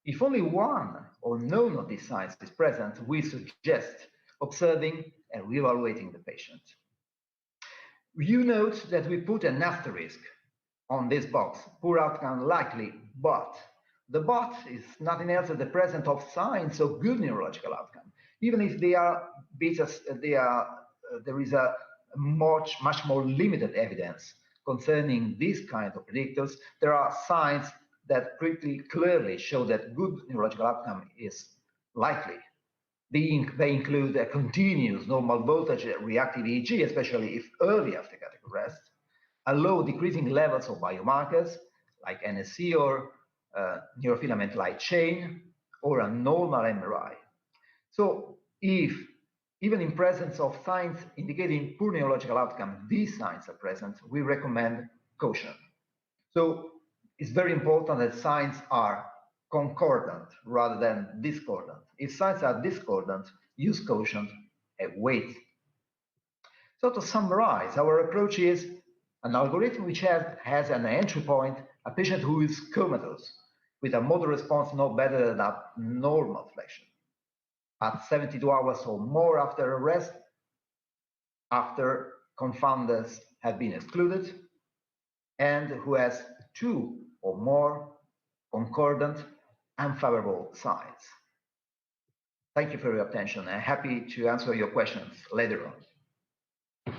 If only 1 or none of these signs is present, we suggest observing and reevaluating the patient. You note that we put an asterisk on this box, poor outcome likely, but the but is nothing else than the presence of signs of good neurological outcome. Even if there is a much more limited evidence concerning these kinds of predictors, there are signs that pretty clearly show that good neurological outcome is likely. They include a continuous normal voltage reactive EEG, especially if early after cardiac arrest, a low decreasing levels of biomarkers like NSE or neurofilament light chain, or a normal MRI. So if even in presence of signs indicating poor neurological outcome, these signs are present, we recommend caution. So it's very important that signs are concordant rather than discordant. If signs are discordant, use caution and wait. So to summarize, our approach is an algorithm which has an entry point, a patient who is comatose, with a motor response no better than a normal flexion, at 72 hours or more after arrest, after confounders have been excluded, and who has 2 or more concordant unfavorable signs. Thank you for your attention. I'm happy to answer your questions later on.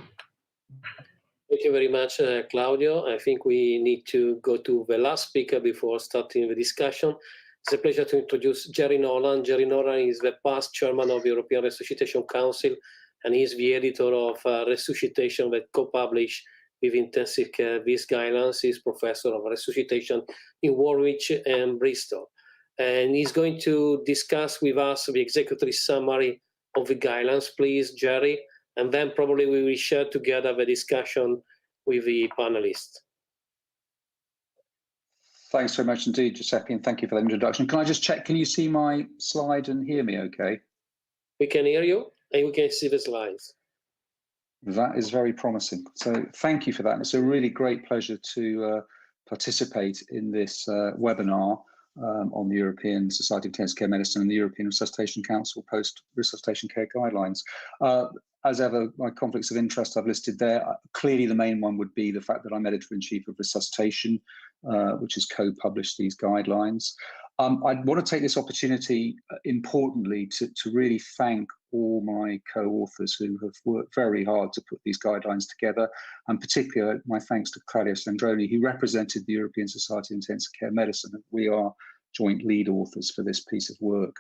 Thank you very much, Claudio. I think we need to go to the last speaker before starting the discussion. It's a pleasure to introduce Jerry Nolan. Jerry Nolan is the past chairman of the European Resuscitation Council, and he's the editor of Resuscitation that co-published with intensive care these guidelines. He's professor of resuscitation in Warwick and Bristol. And he's going to discuss with us the executive summary of the guidelines. Please, Jerry, and then probably we will share together the discussion with the panelists. Thanks very much indeed, Giuseppe, and thank you for that introduction. Can I just check, can you see my slide and hear me okay? We can hear you, and we can see the slides. That is very promising. So thank you for that. It's a really great pleasure to participate in this webinar on the European Society of Intensive Care Medicine and the European Resuscitation Council Post-Resuscitation Care Guidelines. As ever, my conflicts of interest I've listed there. Clearly, the main one would be the fact that I'm editor-in-chief of Resuscitation, which has co-published these guidelines. I want to take this opportunity, importantly, to really thank all my co-authors who have worked very hard to put these guidelines together, and particularly my thanks to Claudio Sandroni, who represented the European Society of Intensive Care Medicine. We are joint lead authors for this piece of work.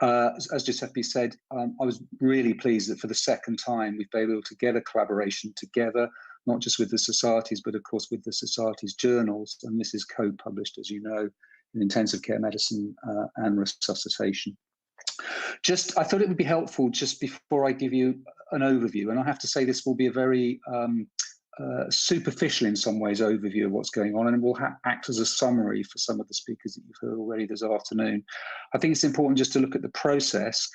As Giuseppe said, I was really pleased that for the second time we've been able to get a collaboration together, not just with the societies, but of course with the societies' journals, and this is co-published, as you know, in intensive care medicine and resuscitation. I thought it would be helpful just before I give you an overview, and I have to say this will be a very superficial in some ways overview of what's going on, and it will act as a summary for some of the speakers that you've heard already this afternoon. I think it's important just to look at the process.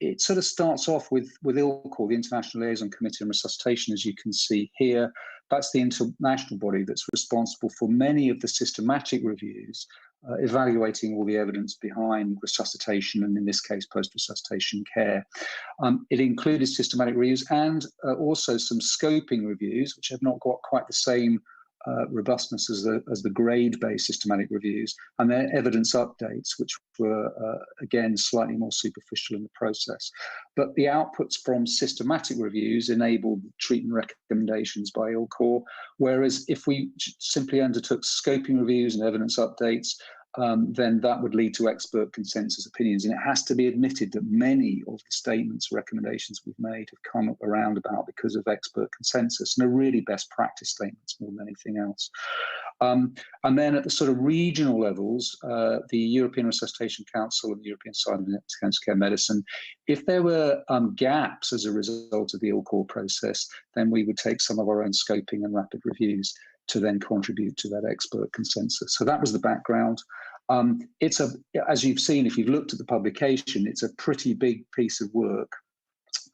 It sort of starts off with ILCOR, the International Liaison Committee on Resuscitation, as you can see here. That's the international body that's responsible for many of the systematic reviews, evaluating all the evidence behind resuscitation, and in this case, post-resuscitation care. It included systematic reviews and also some scoping reviews, which have not got quite the same robustness as the grade-based systematic reviews, and their evidence updates, which were, again, slightly more superficial in the process. But the outputs from systematic reviews enabled treatment recommendations by ILCOR, whereas if we simply undertook scoping reviews and evidence updates, then that would lead to expert consensus opinions. And it has to be admitted that many of the statements or recommendations we've made have come around about because of expert consensus, and are really best practice statements more than anything else. And then at the sort of regional levels, the European Resuscitation Council and the European Society of Intensive Care Medicine, if there were gaps as a result of the ILCOR process, then we would take some of our own scoping and rapid reviews to then contribute to that expert consensus. So that was the background. It's as you've seen, if you've looked at the publication, it's a pretty big piece of work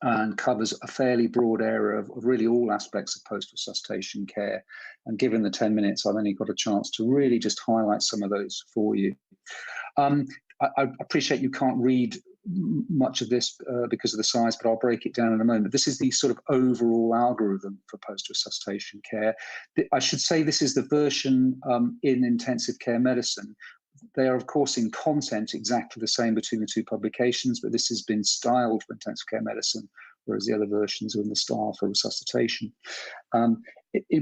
and covers a fairly broad area of really all aspects of post-resuscitation care. And given the 10 minutes, I've only got a chance to really just highlight some of those for you. I appreciate you can't read much of this because of the size, but I'll break it down in a moment. This is the sort of overall algorithm for post-resuscitation care. I should say this is the version in intensive care medicine. They are, of course, in content exactly the same between the two publications, but this has been styled for intensive care medicine, whereas the other versions are in the style for resuscitation.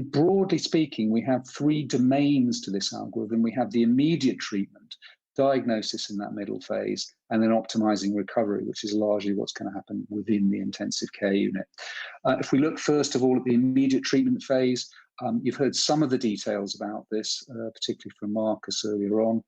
Broadly speaking, we have three domains to this algorithm. We have the immediate treatment, diagnosis in that middle phase, and then optimizing recovery, which is largely what's going to happen within the intensive care unit. If we look first of all at the immediate treatment phase, you've heard some of the details about this, particularly from Marcus earlier on.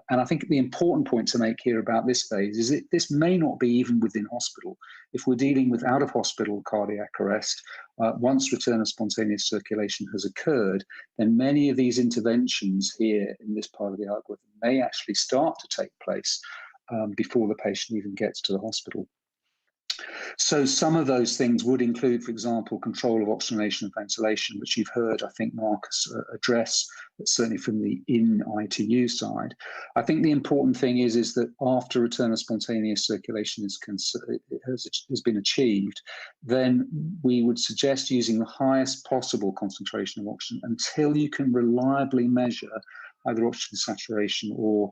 And I think the important point to make here about this phase is that this may not be even within hospital. If we're dealing with out-of-hospital cardiac arrest, once return of spontaneous circulation has occurred, then many of these interventions here in this part of the algorithm may actually start to take place before the patient even gets to the hospital. So some of those things would include, for example, control of oxygenation and ventilation, which you've heard, I think, Marcus address, certainly from the in-ITU side. I think the important thing is that after return of spontaneous circulation has been achieved, then we would suggest using the highest possible concentration of oxygen until you can reliably measure either oxygen saturation or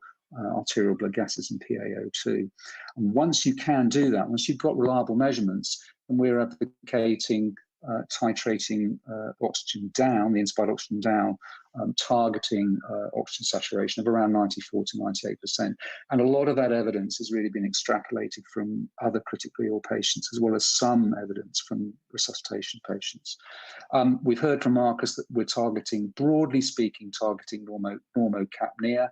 arterial blood gases and PaO2. And once you can do that, once you've got reliable measurements, and we're advocating titrating oxygen down, the inspired oxygen down, targeting oxygen saturation of around 94 to 98%. And a lot of that evidence has really been extrapolated from other critically ill patients, as well as some evidence from resuscitation patients. We've heard from Marcus that we're targeting, broadly speaking, targeting normocapnia,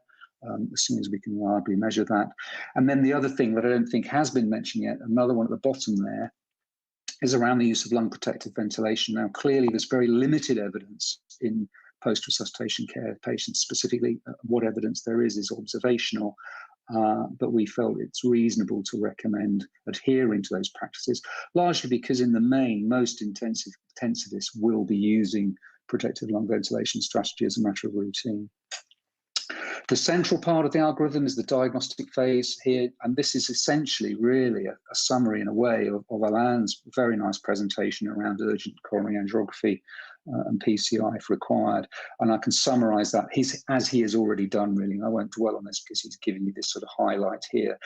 as soon as we can reliably measure that. And then the other thing that I don't think has been mentioned yet, another one at the bottom there, is around the use of lung protective ventilation. Now, clearly, there's very limited evidence in post-resuscitation care patients specifically. What evidence there is observational, but we felt it's reasonable to recommend adhering to those practices, largely because in the main, most intensivists will be using protective lung ventilation strategy as a matter of routine. The central part of the algorithm is the diagnostic phase here, and this is essentially really a summary in a way of Alain's very nice presentation around urgent coronary angiography and PCI if required. And I can summarize that as he has already done, really. And I won't dwell on this because he's given you this sort of highlight here.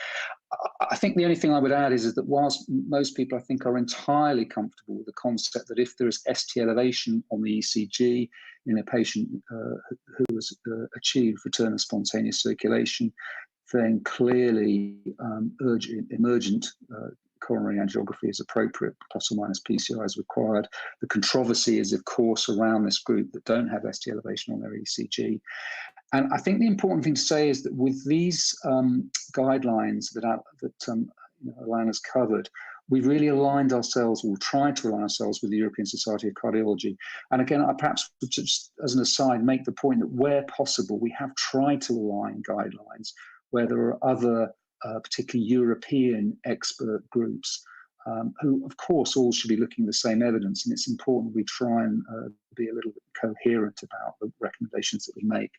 I think the only thing I would add is that whilst most people, I think, are entirely comfortable with the concept that if there is ST elevation on the ECG in a patient who has achieved return of spontaneous circulation, then clearly emergent coronary angiography is appropriate, plus or minus PCI is required. The controversy is, of course, around this group that don't have ST elevation on their ECG. And I think the important thing to say is that with these guidelines that Alain has covered, we've really aligned ourselves, or tried to align ourselves with the European Society of Cardiology. And again, I perhaps just as an aside make the point that where possible, we have tried to align guidelines where there are other, particularly European expert groups who, of course, all should be looking at the same evidence. And it's important we try and be a little bit coherent about the recommendations that we make.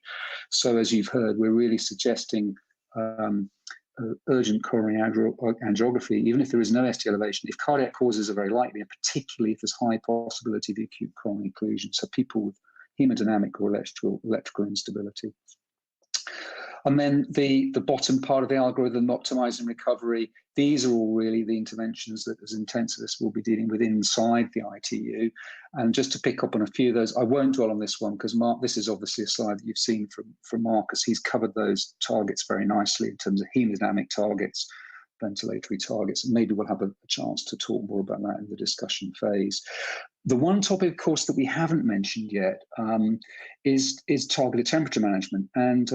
So as you've heard, we're really suggesting urgent coronary angiography, even if there is no ST elevation, if cardiac causes are very likely, and particularly if there's high possibility of acute coronary occlusion, so people with hemodynamic or electrical instability. And then the bottom part of the algorithm, optimizing recovery, these are all really the interventions that as intensivists will be dealing with inside the ITU. And just to pick up on a few of those, I won't dwell on this one because Mark, this is obviously a slide that you've seen from Marcus. He's covered those targets very nicely in terms of hemodynamic targets, ventilatory targets, and maybe we'll have a chance to talk more about that in the discussion phase. The one topic, of course, that we haven't mentioned yet is targeted temperature management. And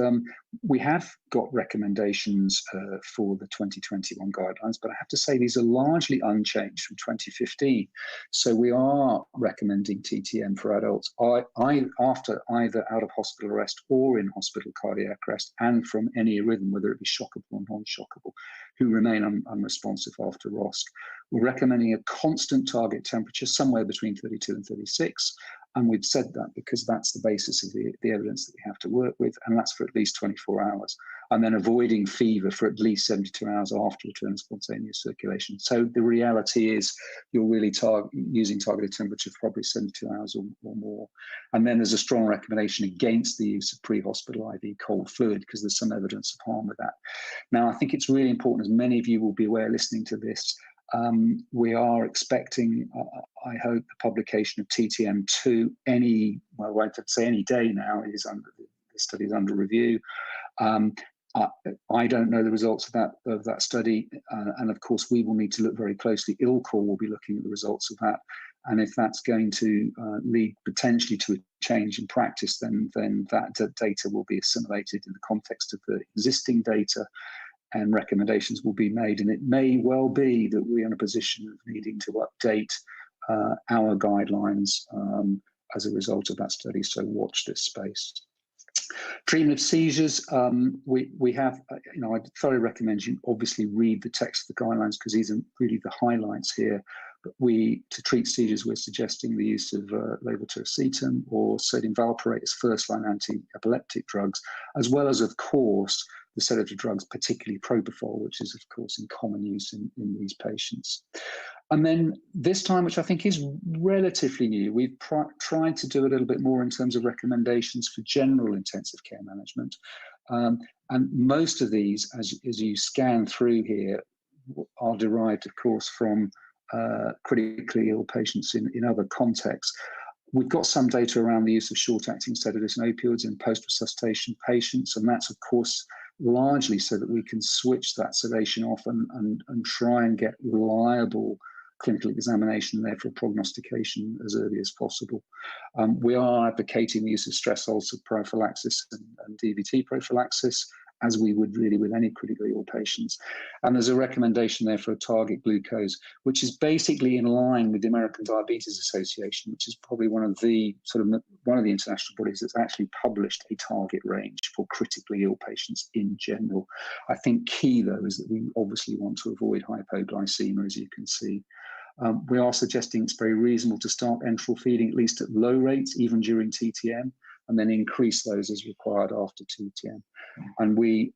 we have got recommendations for the 2021 guidelines, but I have to say these are largely unchanged from 2015. So we are recommending TTM for adults after either out of hospital arrest or in hospital cardiac arrest, and from any arrhythm, whether it be shockable or non-shockable, who remain unresponsive after ROSC. We're recommending a constant target temperature somewhere between 32 and 36. And we've said that because that's the basis of the evidence that we have to work with, and that's for at least 24 hours. And then avoiding fever for at least 72 hours after return of spontaneous circulation. So the reality is you're really using targeted temperature for probably 72 hours or more. And then there's a strong recommendation against the use of pre-hospital IV cold fluid because there's some evidence of harm with that. Now, I think it's really important, as many of you will be aware listening to this, we are expecting, I hope, the publication of TTM2 well, I would say any day now. The study is under review. I don't know the results of that study, and of course we will need to look very closely. ILCOR will be looking at the results of that, and if that's going to lead potentially to a change in practice, then that data will be assimilated in the context of the existing data, and recommendations will be made. And it may well be that we're in a position of needing to update our guidelines as a result of that study. So watch this space. Treatment of seizures, we have, I'd thoroughly recommend you obviously read the text of the guidelines because these are really the highlights here. But to treat seizures, we're suggesting the use of levetiracetam or sodium valproate as first-line anti-epileptic drugs, as well as, of course, the sedative drugs, particularly propofol, which is, of course, in common use in these patients. And then this time, which I think is relatively new, we've tried to do a little bit more in terms of recommendations for general intensive care management. And most of these, as you scan through here, are derived, of course, from critically ill patients in other contexts. We've got some data around the use of short-acting sedatives and opioids in post-resuscitation patients, and that's, of course, largely so that we can switch that sedation off and try and get reliable clinical examination and therefore prognostication as early as possible. We are advocating the use of stress ulcer prophylaxis and DVT prophylaxis, as we would really with any critically ill patients. And there's a recommendation there for a target glucose, which is basically in line with the American Diabetes Association, which is probably one of the international bodies that's actually published a target range for critically ill patients in general. I think key though is that we obviously want to avoid hypoglycemia, as you can see. We are suggesting it's very reasonable to start enteral feeding at least at low rates, even during TTM, and then increase those as required after TTM. And we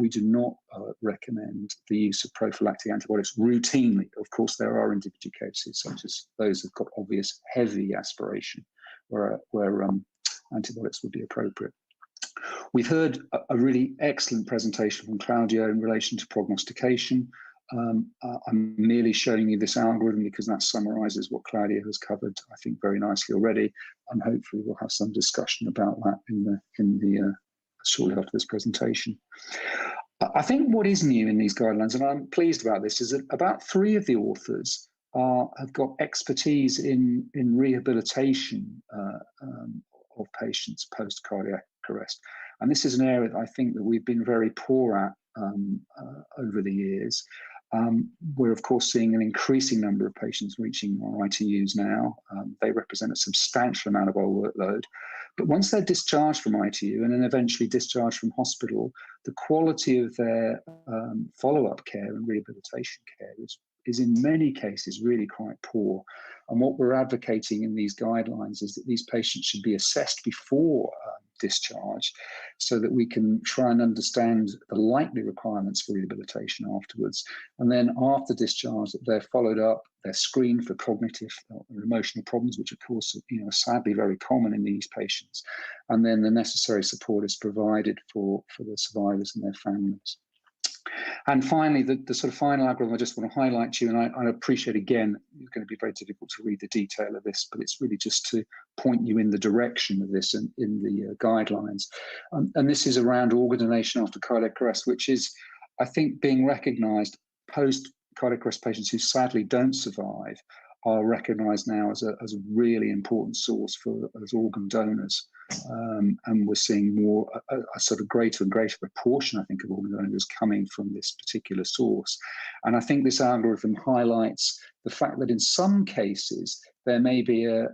do not recommend the use of prophylactic antibiotics routinely. Of course, there are individual cases, such as those that have got obvious heavy aspiration, where antibiotics would be appropriate. We've heard a really excellent presentation from Claudio in relation to prognostication. I'm merely showing you this algorithm because that summarizes what Claudia has covered, I think, very nicely already, and hopefully we'll have some discussion about that in the shortly after this presentation. I think what is new in these guidelines, and I'm pleased about this, is that about 3 of the authors have got expertise in rehabilitation of patients post cardiac arrest, and this is an area that I think that we've been very poor at over the years. We're, of course, seeing an increasing number of patients reaching our ITUs now. They represent a substantial amount of our workload. But once they're discharged from ITU and then eventually discharged from hospital, the quality of their follow-up care and rehabilitation care is in many cases really quite poor. And what we're advocating in these guidelines is that these patients should be assessed before discharge so that we can try and understand the likely requirements for rehabilitation afterwards. And then after discharge, they're followed up, they're screened for cognitive or emotional problems, which of course, are sadly very common in these patients. And then the necessary support is provided for the survivors and their families. And finally, the sort of final algorithm I just want to highlight to you, and I appreciate, again, it's going to be very difficult to read the detail of this, but it's really just to point you in the direction of this in the guidelines. And this is around organ donation after cardiac arrest, which is, I think, being recognised. Post-cardiac arrest patients who sadly don't survive are recognised now as a really important source as organ donors. And we're seeing more, a sort of greater and greater proportion, I think, of organ donors coming from this particular source. And I think this algorithm highlights the fact that in some cases, there may be a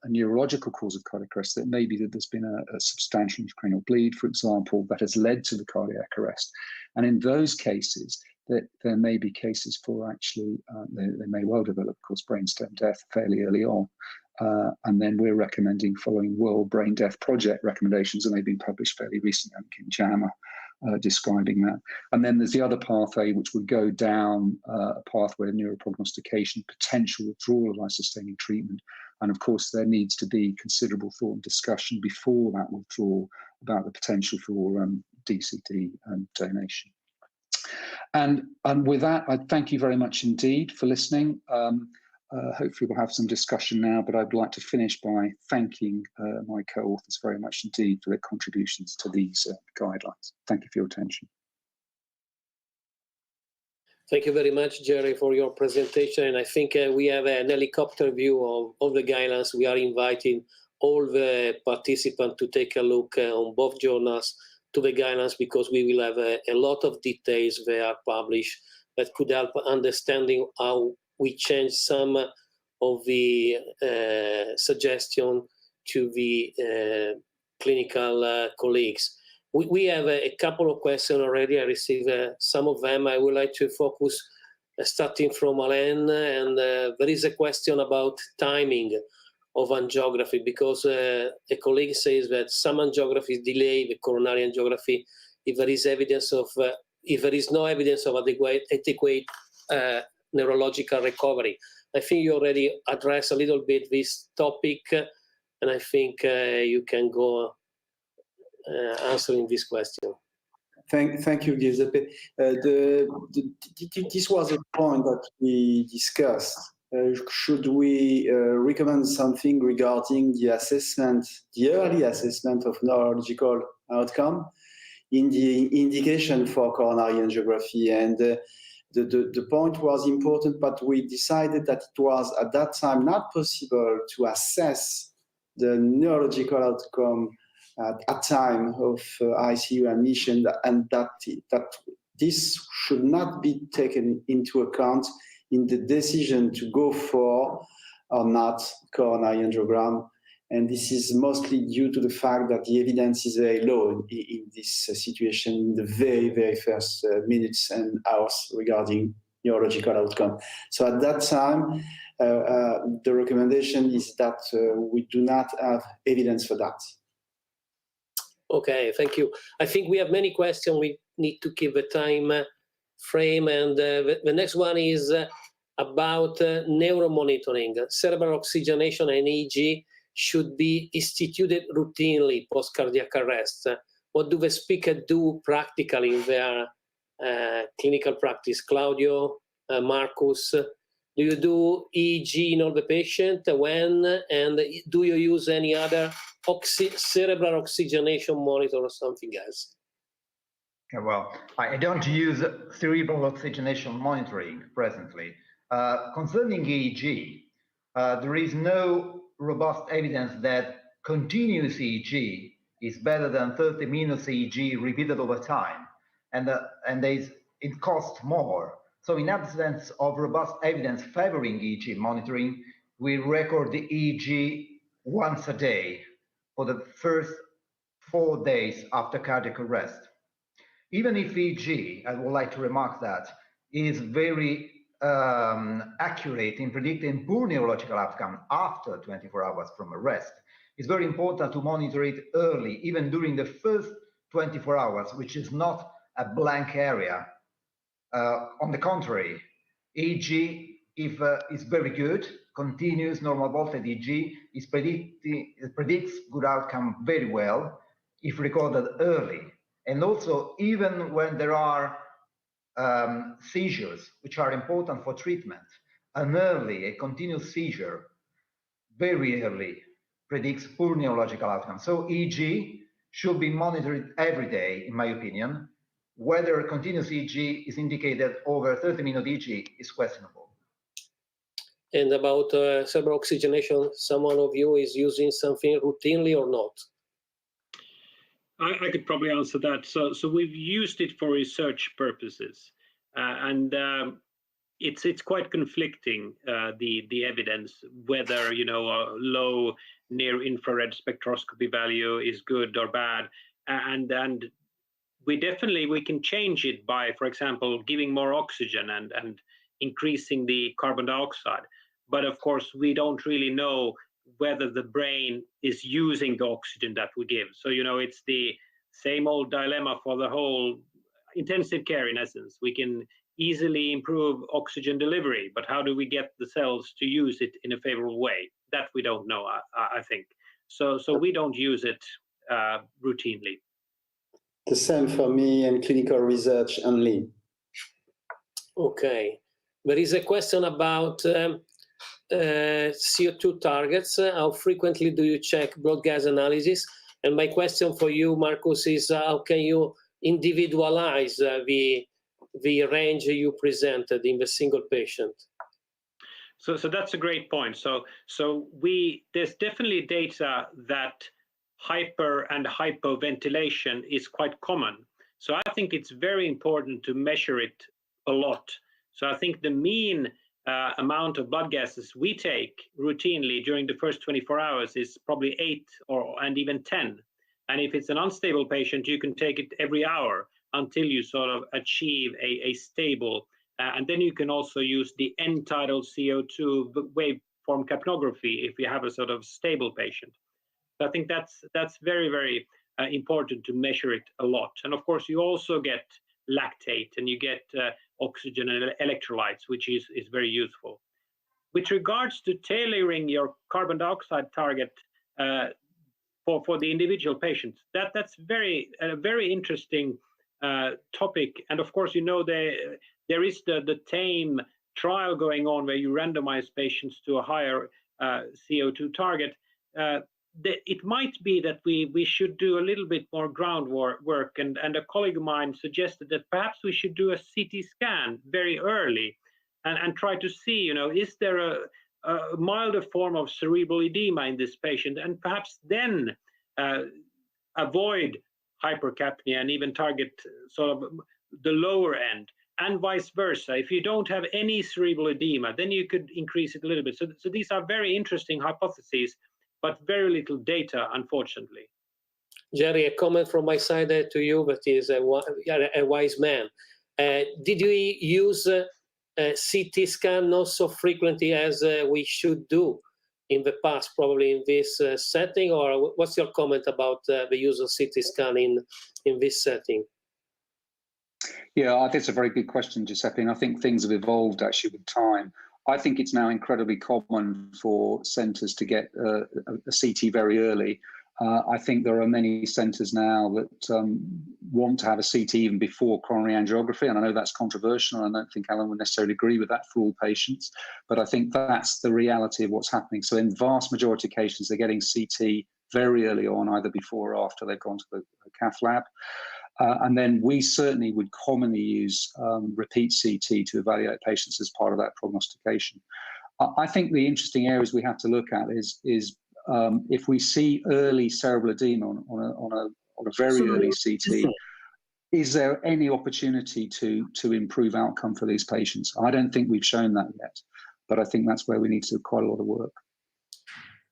neurological cause of cardiac arrest. That may be that there's been a substantial intracranial bleed, for example, that has led to the cardiac arrest. And in those cases, there may be cases for actually, they may well develop, of course, brainstem death fairly early on. And then we're recommending, following World Brain Death Project recommendations, and they've been published fairly recently, I think, in JAMA, describing that. And then there's the other pathway, which would go down a pathway of neuroprognostication, potential withdrawal of life-sustaining treatment. And of course, there needs to be considerable thought and discussion before that withdrawal about the potential for DCD and donation. And with that, I thank you very much indeed for listening. Hopefully we'll have some discussion now, but I'd like to finish by thanking my co-authors very much indeed for their contributions to these guidelines. Thank you for your attention. Thank you very much, Jerry, for your presentation. And I think we have an helicopter view of the guidelines. We are inviting all the participants to take a look on both journals to the guidelines, because we will have a lot of details there published that could help understanding how we change some of the suggestion to the clinical colleagues. We have a couple of questions already. I received some of them. I would like to focus starting from Alain, and there is a question about timing of angiography, because a colleague says that some angiographies delay the coronary angiography if there is evidence of if there is no evidence of adequate neurological recovery. I think you already addressed a little bit this topic, and I think you can go answering this question. Thank you, Giuseppe. This was a point that we discussed. Should we recommend something regarding the assessment, the early assessment of neurological outcome in the indication for coronary angiography? And the point was important, but we decided that it was at that time not possible to assess the neurological outcome at time of ICU admission, and that this should not be taken into account in the decision to go for or not coronary angiogram. And this is mostly due to the fact that the evidence is very low in this situation in the very, very first minutes and hours regarding neurological outcome. So at that time, the recommendation is that we do not have evidence for that. Okay, thank you. I think we have many questions. We need to keep the time frame. And the next one is about neuromonitoring. Cerebral oxygenation and EEG should be instituted routinely post-cardiac arrest. What do the speakers do practically in their clinical practice? Claudio, Marcus, do you do EEG in all the patients? When? And do you use any other cerebral oxygenation monitor or something else? Well, I don't use cerebral oxygenation monitoring presently. Concerning EEG, there is no robust evidence that continuous EEG is better than 30 minutes EEG repeated over time, and it costs more So in absence of robust evidence favoring EEG monitoring, we record the EEG once a day for the first 4 days after cardiac arrest. Even if EEG, I would like to remark that, is very accurate in predicting poor neurological outcome after 24 hours from arrest, it's very important to monitor it early, even during the first 24 hours, which is not a blank area. On the contrary, EEG is very good, continuous normal voltage EEG predicts good outcome very well if recorded early. And also, even when there are seizures, which are important for treatment, a continuous seizure, very early, predicts poor neurological outcome. So EEG should be monitored every day, in my opinion. Whether continuous EEG is indicated over 30-minute EEG is questionable. And about cerebral oxygenation, someone of you is using something routinely or not? I could probably answer that. So we've used it for research purposes, and it's quite conflicting, the evidence, whether a low near infrared spectroscopy value is good or bad, and we can change it by, for example, giving more oxygen and increasing the carbon dioxide. But of course, we don't really know whether the brain is using the oxygen that we give. So, it's the same old dilemma for the whole intensive care, in essence. We can easily improve oxygen delivery, but how do we get the cells to use it in a favorable way? That we don't know, I think. So we don't use it routinely. The same for me and clinical research only. Okay. There is a question about CO2 targets. How frequently do you check blood gas analysis? And my question for you, Marcus, is how can you individualize the range you presented in the single patient? So that's a great point. So there's definitely data that hyper and hypoventilation is quite common. So I think it's very important to measure it a lot. So I think the mean amount of blood gases we take routinely during the first 24 hours is probably 8 and even 10. And if it's an unstable patient, you can take it every hour until you sort of achieve a stable. And then you can also use the end-tidal CO2 waveform capnography if you have a sort of stable patient. So I think that's very, very important to measure it a lot. And of course, you also get lactate and you get oxygen and electrolytes, which is very useful. With regards to tailoring your carbon dioxide target for the individual patients, that's a very interesting topic. And of course, there is the TAME trial going on where you randomize patients to a higher CO2 target. It might be that we should do a little bit more groundwork, and a colleague of mine suggested that perhaps we should do a CT scan very early and try to see, is there a milder form of cerebral edema in this patient, and perhaps then avoid hypercapnia and even target sort of the lower end, and vice versa. If you don't have any cerebral edema, then you could increase it a little bit. So these are very interesting hypotheses, but very little data, unfortunately. Jerry, a comment from my side to you, that is a wise man. Did you use CT scan not so frequently as we should do in the past, probably in this setting? Or what's your comment about the use of CT scan in this setting? Yeah, that's a very good question, Giuseppe, and I think things have evolved actually with time. I think it's now incredibly common for centres to get a CT very early. I think there are many centres now that want to have a CT even before coronary angiography, and I know that's controversial, and I don't think Alan would necessarily agree with that for all patients, but I think that's the reality of what's happening. So in vast majority of cases, they're getting CT very early on, either before or after they've gone to the cath lab. And then we certainly would commonly use repeat CT to evaluate patients as part of that prognostication. I think the interesting areas we have to look at is if we see early cerebral edema on a very early CT, is there any opportunity to improve outcome for these patients? I don't think we've shown that yet, but I think that's where we need to do quite a lot of work.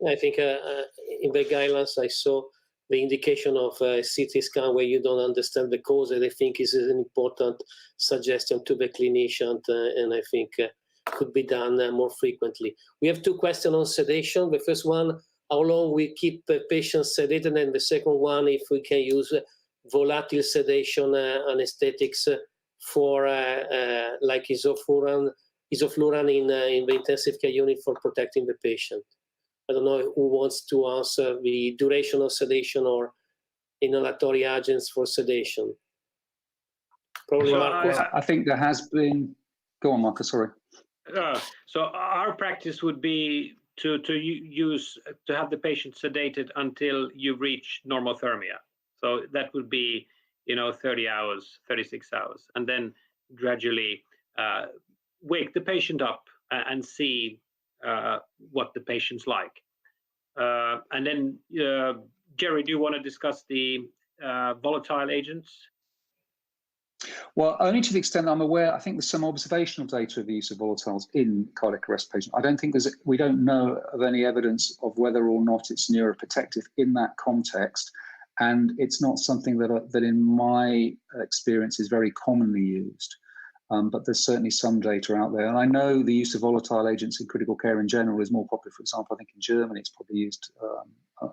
I think in the guidelines I saw the indication of a CT scan where you don't understand the cause, and I think is an important suggestion to the clinician, and I think could be done more frequently. We have two questions on sedation. The first one, how long we keep patients sedated, and the second one, if we can use volatile sedation anesthetics for like isoflurane in the intensive care unit for protecting the patient. I don't know who wants to answer the duration of sedation or inhalatory agents for sedation. Probably So Marcus. I think there has been. Go on, Marcus. Sorry. So our practice would be to have the patient sedated until you reach normothermia. So that would be 30 hours, 36 hours, and then gradually wake the patient up and see what the patient's like. And then, Jerry, do you want to discuss the volatile agents? Well, only to the extent I'm aware. I think there's some observational data of the use of volatiles in cardiac arrest patients. I don't think we don't know of any evidence of whether or not it's neuroprotective in that context, and it's not something that in my experience is very commonly used. But there's certainly some data out there. And I know the use of volatile agents in critical care in general is more popular. For example, I think in Germany it's probably used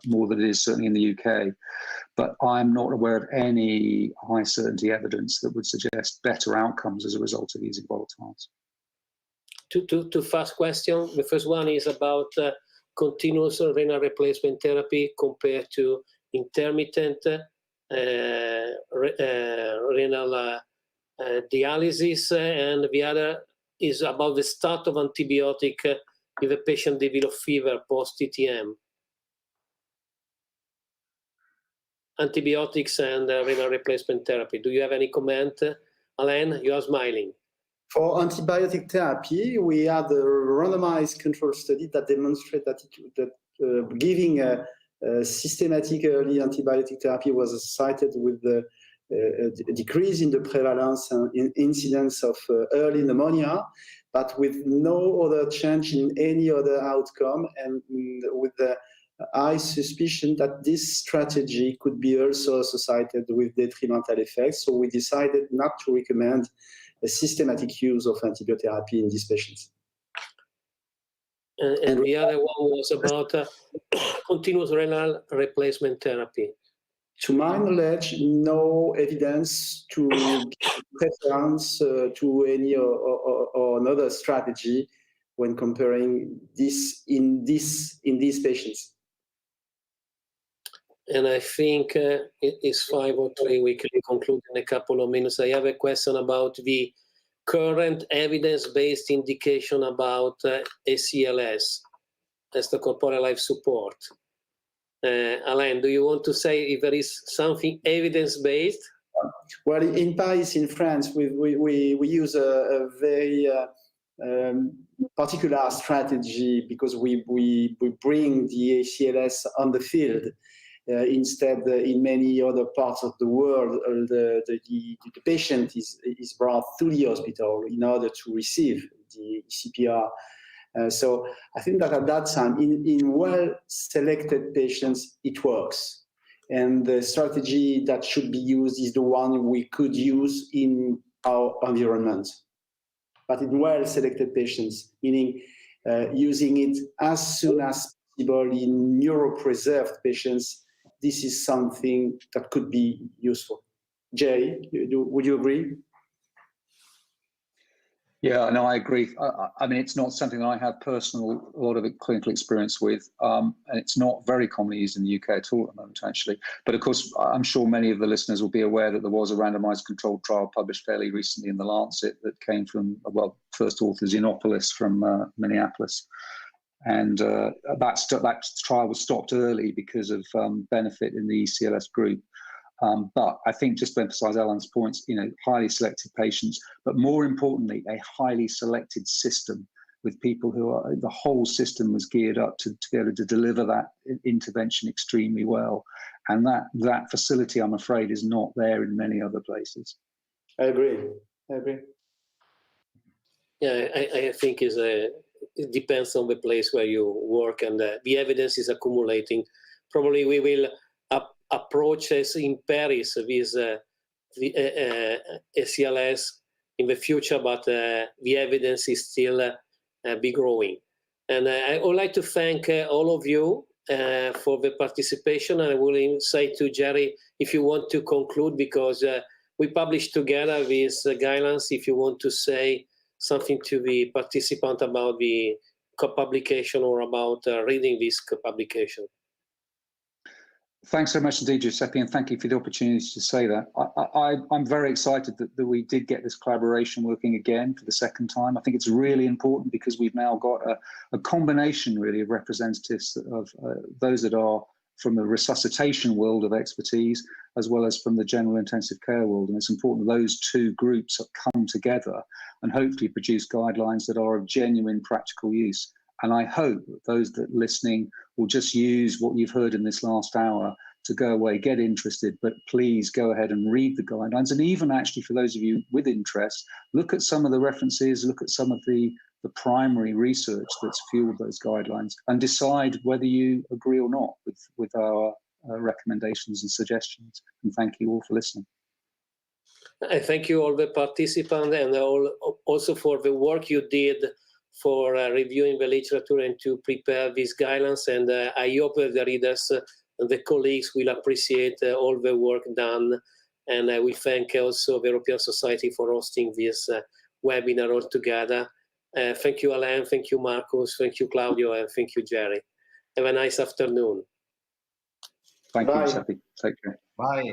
more than it is certainly in the UK. But I'm not aware of any high certainty evidence that would suggest better outcomes as a result of using volatiles. Two fast questions. The first one is about continuous renal replacement therapy compared to intermittent renal dialysis, and the other is about the start of antibiotic if a patient develops fever post-TTM. Antibiotics and renal replacement therapy. Do you have any comment? Alain, you are smiling. For antibiotic therapy, we had a randomized control study that demonstrated that giving a systematic early antibiotic therapy was associated with the decrease in the prevalence and incidence of early pneumonia, but with no other change in any other outcome, and with the high suspicion that this strategy could be also associated with detrimental effects. So we decided not to recommend a systematic use of antibiotic therapy in these patients. And the other one was about continuous renal replacement therapy. To my knowledge, no evidence to give preference to any or another strategy when comparing this in these patients. And I think it is 5 or 3. We can conclude in a couple of minutes. I have a question about the current evidence-based indication about ACLS, extracorporeal life support. Alain, do you want to say if there is something evidence-based? Well, in Paris, in France, we use a very particular strategy because we bring the ACLS on the field. Instead, in many other parts of the world, the patient is brought to the hospital in order to receive the CPR. So I think that at that time, in well-selected patients, it works. And the strategy that should be used is the one we could use in our environment. But in well-selected patients, meaning using it as soon as possible in neuropreserved patients, this is something that could be useful. Jay, would you agree? Yeah, no, I agree. I mean, it's not something I have a lot of clinical experience with, and it's not very commonly used in the UK at all at the moment, actually. But of course, I'm sure many of the listeners will be aware that there was a randomized controlled trial published fairly recently in The Lancet that came from, well, first author Xenopoulos from Minneapolis. And that trial was stopped early because of benefit in the ECLS group. But I think, just to emphasize Alan's points, highly selected patients, but more importantly, a highly selected system with people the whole system was geared up to be able to deliver that intervention extremely well. And that facility, I'm afraid, is not there in many other places. I agree. Yeah, I think it depends on the place where you work, and the evidence is accumulating. Probably we will approach as in Paris with the ACLS in the future, but the evidence is still be growing. And I would like to thank all of you for the participation. And I will say to Jerry, if you want to conclude, because we published together these guidelines, if you want to say something to the participant about the publication or about reading this publication. Thanks so much indeed, Giuseppe, and thank you for the opportunity to say that. I'm very excited that we did get this collaboration working again for the second time. I think it's really important because we've now got a combination really of representatives of those that are from the resuscitation world of expertise, as well as from the general intensive care world. And it's important that those two groups come together and hopefully produce guidelines that are of genuine practical use. And I hope that those that are listening will just use what you've heard in this last hour to go away, get interested, but please go ahead and read the guidelines. And even actually for those of you with interest, look at some of the references, look at some of the primary research that's fueled those guidelines and decide whether you agree or not with our recommendations and suggestions. And thank you all for listening. I thank you all the participants and also for the work you did for reviewing the literature and to prepare these guidelines. And I hope that the readers and the colleagues will appreciate all the work done. And I will thank also the European Society for hosting this webinar all together. Thank you, Alain. Thank you, Marcus. Thank you, Claudio. And thank you, Jerry. Have a nice afternoon. Thank you, Giuseppe. Take care. Bye.